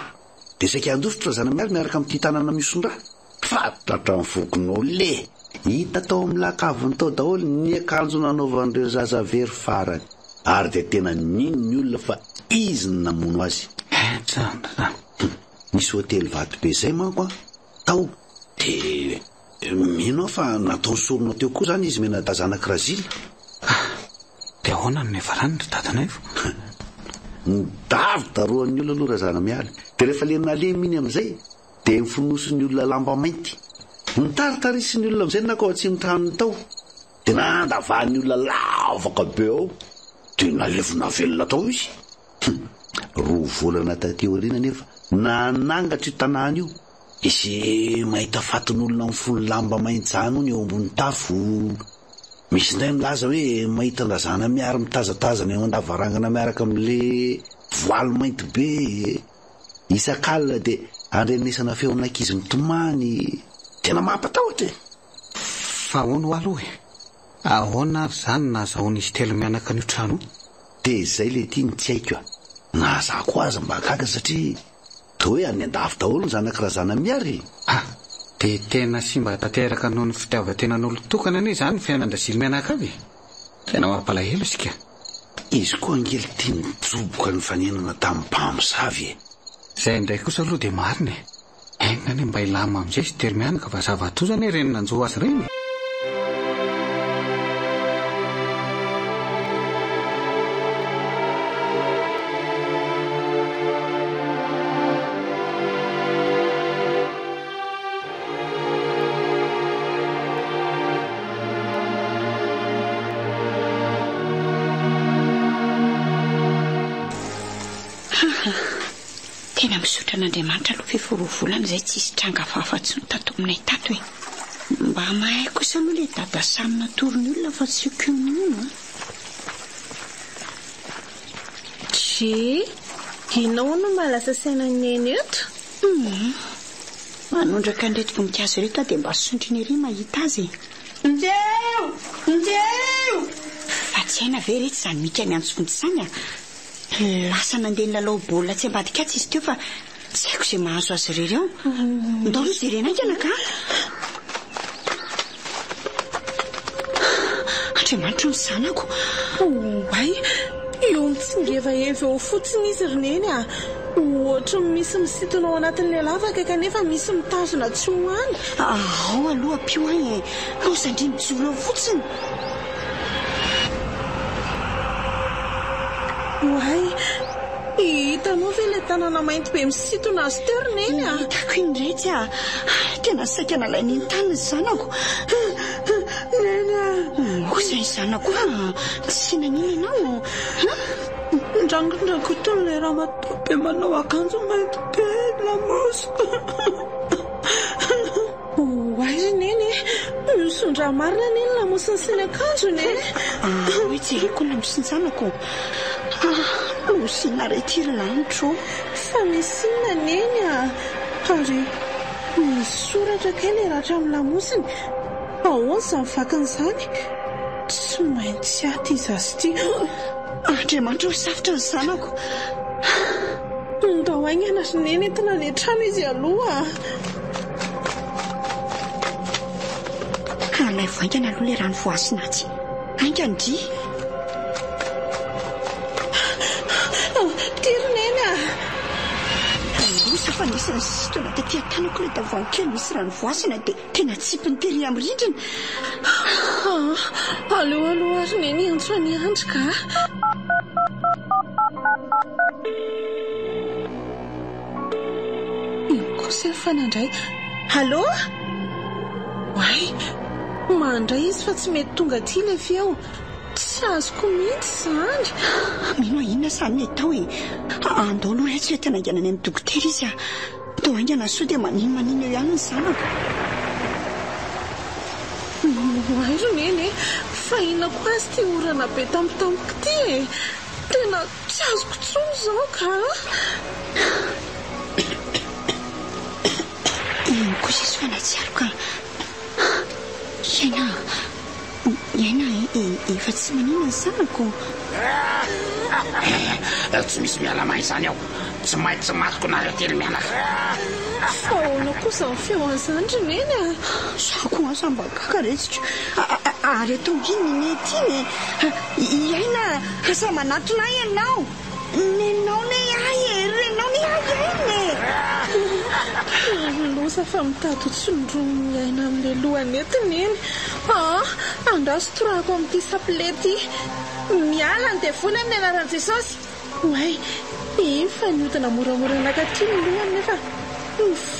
dia saika andofitra razana miary miaraka amin'ity tanàna misondra fatratra ny vokonao le hita tao amin'ny lakaviny tao daholo ny akanjo nanaovan'ireo zaza very farany ary dia tena nino ny olona fa izy ny namono azy nisy hotely vato be zay manko tao dia mino fa natao sorona teo koa zany izy Menada zanaky Razily dia ahoana no nevarany ry dadanay fo nidarodaroan'ny olona aloha razana miary dia rehefa le nalemy iny amin'izay dia mifonosiny olona lamba mainty nitaritarisiny olona amin'izay nakao atsy mitranony tao dia nandavahan'ny olona lavaka be ao dia nalevina velona tao izy roa volana taty aoriana nefa nanangatra io tanàna io izy mahita fatin'olona mifony lamba maintsany ony eo ambony tafo misy indray milaza hoe mahita ny razana miary mitazatazana eo andavarangana miaraka amin'le voaly mainty be isan-kalina dia andrenesana feon'ankizy mitomany tena mampatahotra fa ahoana ho aloha ahoana ary zany nazahoana izy telo mianaka an'io trano dia izay le tiany tsy haiko nazako azy mba gaga satria toa hoe any andafy daholo ny zanaky razana miary dia tena sy mba tanteraka noho ny fitiavan-tenan'olo-tokana anie zany ny fiainan Razily mianaka avy tena mampalahelo isika izy koa angely tia nijoboka ny fanenana tamin'ny mpamosavy izay indray kosa aloha dia marina aina any mba ilama amin'izay sy telo mianaka fa zava-tozany reny nanjoa azy reny Tena misotra n'Andriamanitra aloha fiforovolana izay tsisy tranga fahafa-tsy tato aminay tato hoe mba mahay kosa aloha ilay dada samina torony olona fa tsy okon'olona. Inao no malasa sainany eny eto? Manondraka an'ireto voninkazo ireto dia mba sontriny ery mahita azy. Ndeo! Fa tsy haina ve reto izany mika miantso fontsy izany lasa nandeha nilalao baolina tsy ambadika tsy izy teo fa tsy haiko izay mahazo azy ireo. Ndao aloha jerena aingana ka. Andriamanitra ny zanako. Ay, eo mitsingevaheva eo fotsiny izy roneny ohatra misy misintona ao anatin'ilay lavaka kanefa misy mitazona tsy hoany. Ao aloha pio any lozandry mijoro eo fotsiny. Ay, hitanao ve ilay tanana mainty be misintona azy teo roneny hitako indretsy tena saika nalainy ny taniny zanako. Izay zanako tsy nanino ianao. Ndrangondrako tony ilay raha matope manao akanjo mainty be lamosiko. Ay neny misondra marina neny lamosiny sy ny akanjo neny. Hoe jereko na misy ny zanako. Losina retiry lanitro. Fa misinna neny ary misoratra kay ilay ratra amin'ny lamosiny. Ahoana izany vakan'izany? Tsy maintsy aty izy azy ity. Andriamanitra ho safotra ny zanako. Ndao aingana sy neny entina ny trano izy aloha. Alay vaingana aloha ilay rano voasinatsy. Aingana dy. Tironeny Losa fa nisy ny sisitona dia tia tanako ilay tavoahangy kely misy rano voasina dia tena tsipy ny tery amin'ny rindrina. Aloha ary neny antso any andrika. Kosa fanandray. Allo? Ay, mandray izy fa tsy mety tonga aty ilay feo. Tsy azoko mihitsy izany. Mino inona izany atao andao aloha ratsy hoe tena haingana any amin'ny dokotera izy tao haingana soa dia manino eo ihany ny zanako. Ay roneny fa inona koa azy ty orana be tampotampoka ty tena tsy azoko tsony izao ka. Kosa izy fanatsiaro ka iaina efa tsy manina ny zanako. Tsy misy mialamay izany aho. Tsy maintsy tsy matoko nareo telo mianaka. Fa ahoana kosa ny feon'izany roneny Sako asa mba kaka retsitra. Ary atao iny mety iny iaina asa manatona ianao. Nenao ne ay renao ne ay losa fa mitady tsondrono iaina amin'ilay lohany etiny eny. Andraso torako amin'ity sapilety miala ny devoly amin'ny anaran'i Jesosy. Ay, fa niodina moramora nakaty ny lohany nefa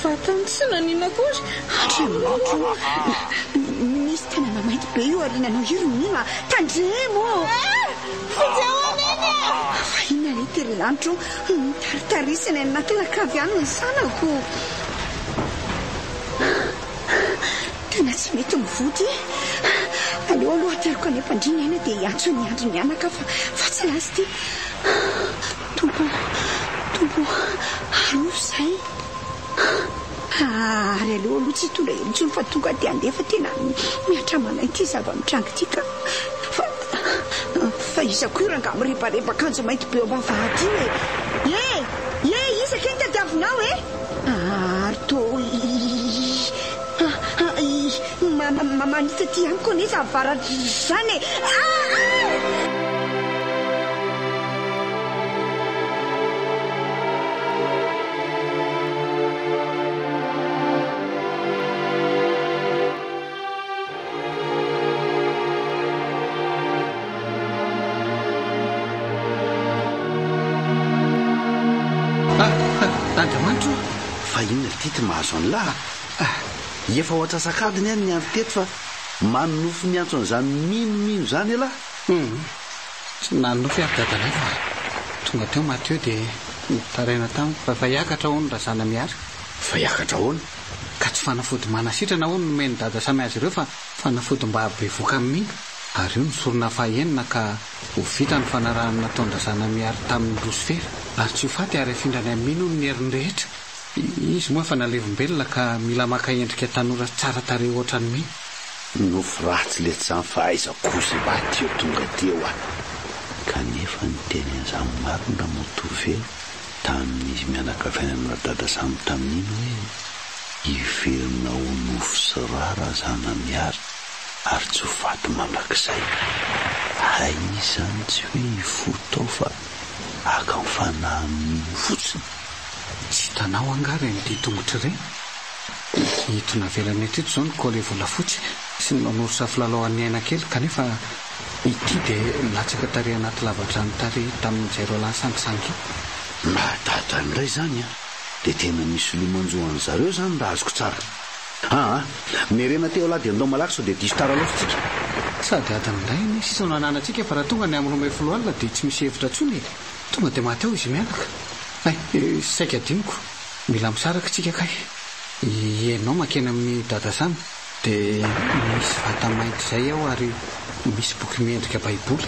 vatany tsy nanina kory. Andriamanitra misy tanana mainty be io arinanao ironina tandremo. Fijaoneny fa inona ilay tery lanitro taritarisana anaty lakavy ihany ny zanako. Tena tsy mety mivody. Aleo aloha atariko any am-pandriana aina dia hiantso ny andro ny anaka fa tsy lasy ty. Tompo aro izay. Ary aleo aloha tsy tonga intsony fa tonga dia andefa tena mihatramanay ity zava-mitrango ity ka. Fa izako io ranga mirebareba akanjo mainty be ambavahady hoe izaka ny tadiavinao ary to manita ty ihany koa nefa avaratra izany Andriamanitra fa inona tity mahazo an'lahy efa ohatra sakadiny any ny andro teto fa manofo ny antso an'izany minomino izany alahy. Tsy nanofy aby dadalay fa tonga teo Mateo dia taraina tamiko fa hiakatra hono raha zana miara. Fa hiakatra hono? Ka tsy fanafody manasitrana hono nomeny dada samy azy ireo fa fanafody mba bevoaka amin'ny mino. Ary io nisorona fahaenina ka ho vita ny fanarahana nataondra zana miara tamin'ny Rosifera. Ary tsy ho faty ary afindrany amin'ny mino ny heriny rehetra. Izy moa fa nalevombelona ka mila maka endrika tanora tsara tarehy ohatrany mino. Nofo ratsy le tsy fahaizako kosa mba teo tonga teo kanefa ny teny an'izany marina motovelo tamin'izy mianakavianana dada samy tamin'iny hoe iverina ho nofo sy rara zana miara ary tsy ho faty mandrakizay. Hay izany tsy hoe ifotao fa aka mifanahin'ny fotsiny. Tsy hitanao angary ny tongotra ireny. Hitona velany etrito zao ny kole volafotsy sy ny manorosa filalaoan'ny aina kely kanefa ity dia latsaka tarehy anaty lavadrano tarehy tamin'ny Jairolan sangisangy. Madada indray zany dia tena misy lomanjohan'ny zareo zany raha azoko tsara. Merena teo lahy dia andao malaky sao dia diso tara loatsika. Sady adany indray ny sisa nananantsika fa raha tonga ny amin'ny 12 dia tsy misy hevitra tsony. Tonga dia mateo izy mianaka. Saika diniko mila misaraka tsika kay. Ianao makena amin'ny dada samy dia misy vata mainty izay ao ary misy boky miendrika baiboly.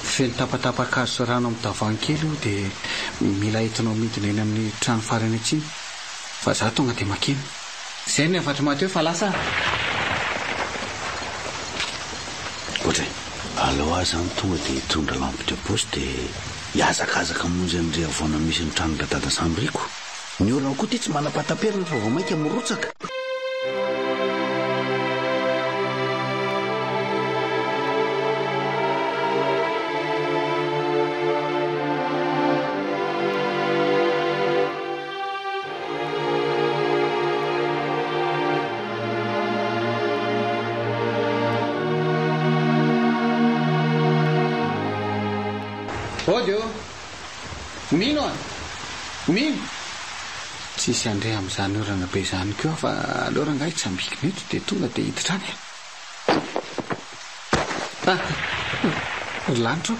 Feno tapatapakazo sy rano amin'ny tavoahangy kely io dia mila entinao midina eny amin'ny trano farany atsiny. Fa za tonga dia makena. Izay ny avatra mateo fa lasa. Ohatray, aleo azy zany tonga dia hitondra lampotra posy dia hiazakazaka monjy an'ireo avoana misy ny tranon'ilay dada samy riko. Ny olona koa ty tsy manam-pataperana fa vao mainka mirotsaka. Odio, mino mino. Tsisy andre amin'izany orana be izany koa fa aleo rangahy tsy ambikina eto dia tonga dia hiditrany. Lanitro,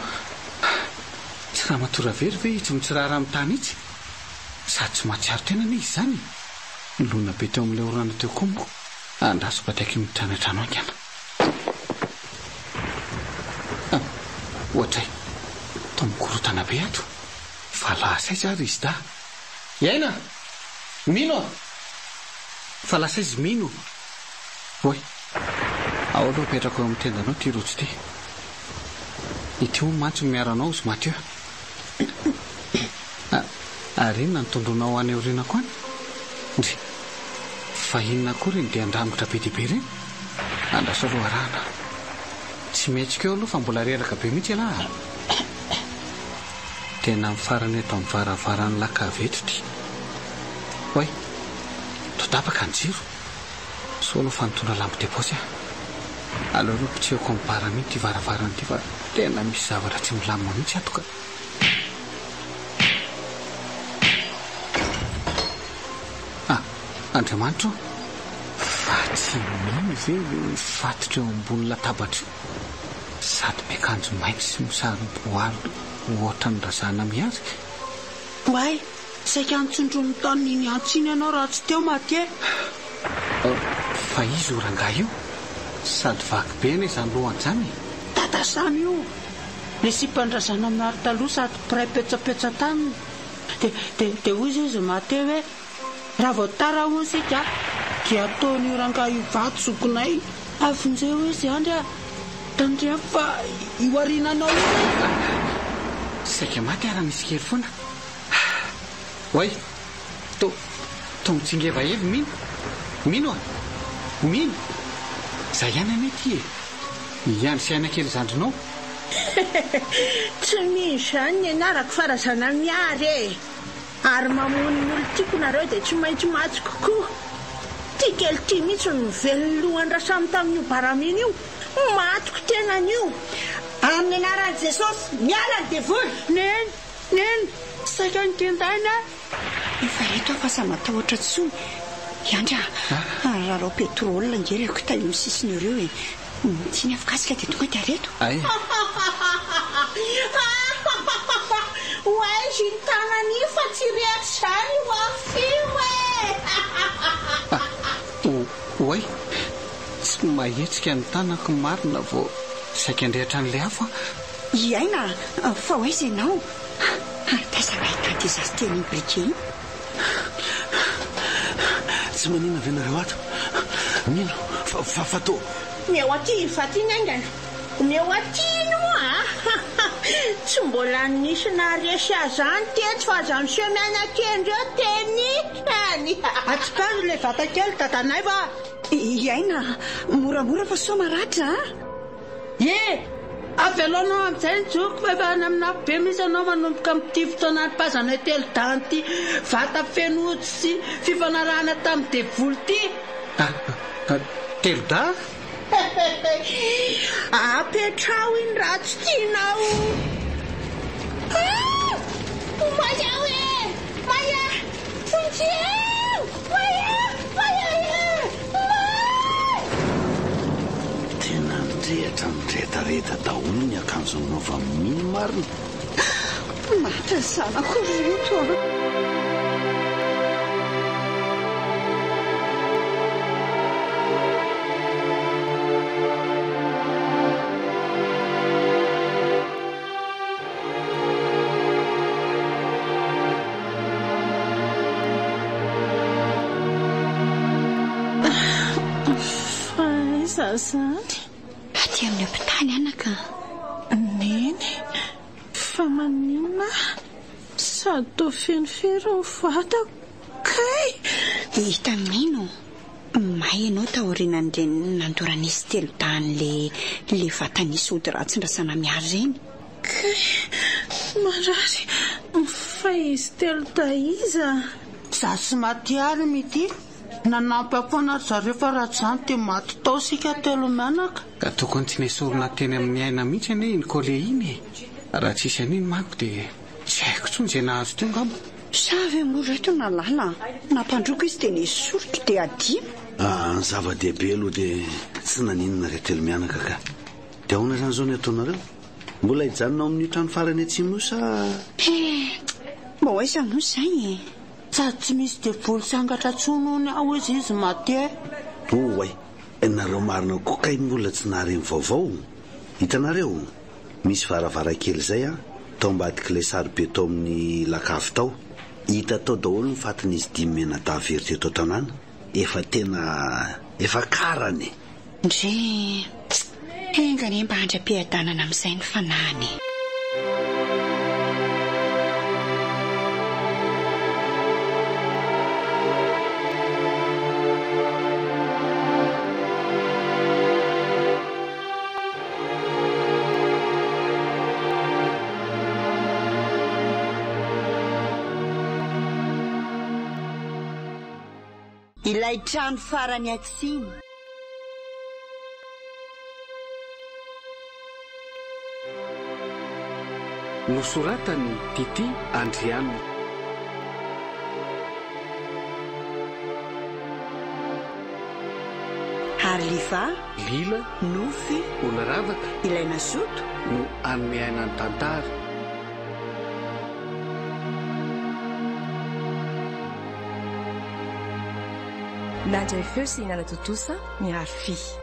tsy raha matora very ve itsy mitsirara amin'ny tany itsy? Sady tsy mahatsiaro tena ny izy izany. Lona be teo amin'ilay orana teo koa moa. Andraso bataiky mitrana trano aingana. Ohatray, mikorotana be ato. Fa lasaiza ary izy da. Iaina! Mino! Fa lasaiza mino! Oy! Ao aloha petrako eo amin'ny tendanao ty rotsy ty. Ity ho mantsy miaranao izy Mateo. Ary inona ny tondronao any aoriana koa any? Ndry, fa inona kory dia andrambotra be dia be ireny? Andraso aloha arahana. Tsy mihetsika eo aloha fa mbola reraka be mihitsy ialahy. Tena mifarana eto amin'ny varavarany lakaveto ty. Oy, totapaka ny jiro. So aloha fa nitondra lampo depôsy aleo aloha pitsehiko amin'ny bara mihitsy ty varavarany ty fa tena misy zavatra tsy milamina mihitsy ato ka. Andriamanitro, fa tsy mino ve fatotra eo ambony latabatra sady miakanjo mainty sy misarom-boary ohatra ny razana miazy. Oay, saika antsondro ny taony iny antsiny ianao raha tsy teo Mateo. Fa izy ho rangahy io sady vaky be ane izany lohany izany. Dada samy io resipandrazana miaro taloha sady piray petsapetsa taniny. Dia hoy izy Mateo hoe raha vao tara ho sika dia ataony io rangahy io vato zokonay avin'izay hoe izy andry tandria fa io arinanao io. Saika maty ara misy kely foana. Oy, to mitsingeva evy mino. Mino mino. Zay ihany anety ihany sy aina kely zandrinao. Tsy misy izany ny anarako farazana miary ary mamony olo tiako nareo dia tsy maintsy matsy kokoa. Tia kely tia mihitsy ny mivelony lohany samy tamin'io baramina io. Matiko tena an'io. Amin'ny anaran'i Jesosy miala ny devoly. Neny saika ny tendana. Efa eto fa sa matahotra tsony. Iandra, raharao petrolina ngereko tay amin'ny sisiny ireo tsy ny afakasika dia tonga dia reto. Oay, aziny tanany fa tsy rehetra izany ho afio oay tsy mahetsika ny tanako marina vao saika andrehatra n'ilay afo iaina fa hoaiza ianao tazavahitanty izazy teny brike iny tsy manina avy anareo ato mino fatao meo aty fatyny aingana meo atyno tsy mbola nisy naresy azany tetsy fa aza miseho mianakendreo teny any atsikazo le vatakely tatanay va iaina moramora fa soa maratra avy alohanao amin'izay nyjoko efa any amina be misy anao manomboka amin'ity fotoana nympazana telo danty vata fenotsy sy fifanarahana tamin'ny devoly ity telo da apetrao iny raha tsy tianao maya e maya fonjeo maya tena nirehatra niretareta daholo ny akanjo nanaova mino marina matra zanako reto zany aty amin'ny ampitany anaka neny fa manina sady to fenofero ny vatako kay hita mino may ianao tahorinan'ire nandoranisy telo dany le vatanisy ody ratsindrasana miary reny kay marary fa izy telo taiza za sy matiary mity nanampy ampoanary zareo fa raha zany te maty tao sika telo mianaka ka tokony tsy nesorona teny amin'ny aina mihitsy ane iny kole iny raha tsisy an'iny manko dia tsy haiko tsony izay nahazo teo ngamba savy moreto nalala nampandroko izy dia nisy sorotro dia adimo ny zava-dehibe aloha dia tsy naninona re telo mianaka ka dia ahoana zany zao ny ataonareo mbola hijanonao amin'ny trano farany atsimo sa mba hoaiza no izay sady tsy misy devoly sangatra tsonony ao izy maty oay nareo marina koa kay mbola tsy nahareny vaovao hitanareo misy varavarankely zay tao ambadika ilay sarobe tao amin'ny lakavy tao hita tao daholo ny fatin'izy dimy mena davery teto an-tanàna efa tena efa karany ndre engany mba handra-piadanana amin'izay ny fanahany ilay trano farany atsiny nosoratany Tity Andriana Arliva Lila Nofy Olaravaka ilay nasoto no anome aina ny tantara nandray feo sy hinana totosa miaro fy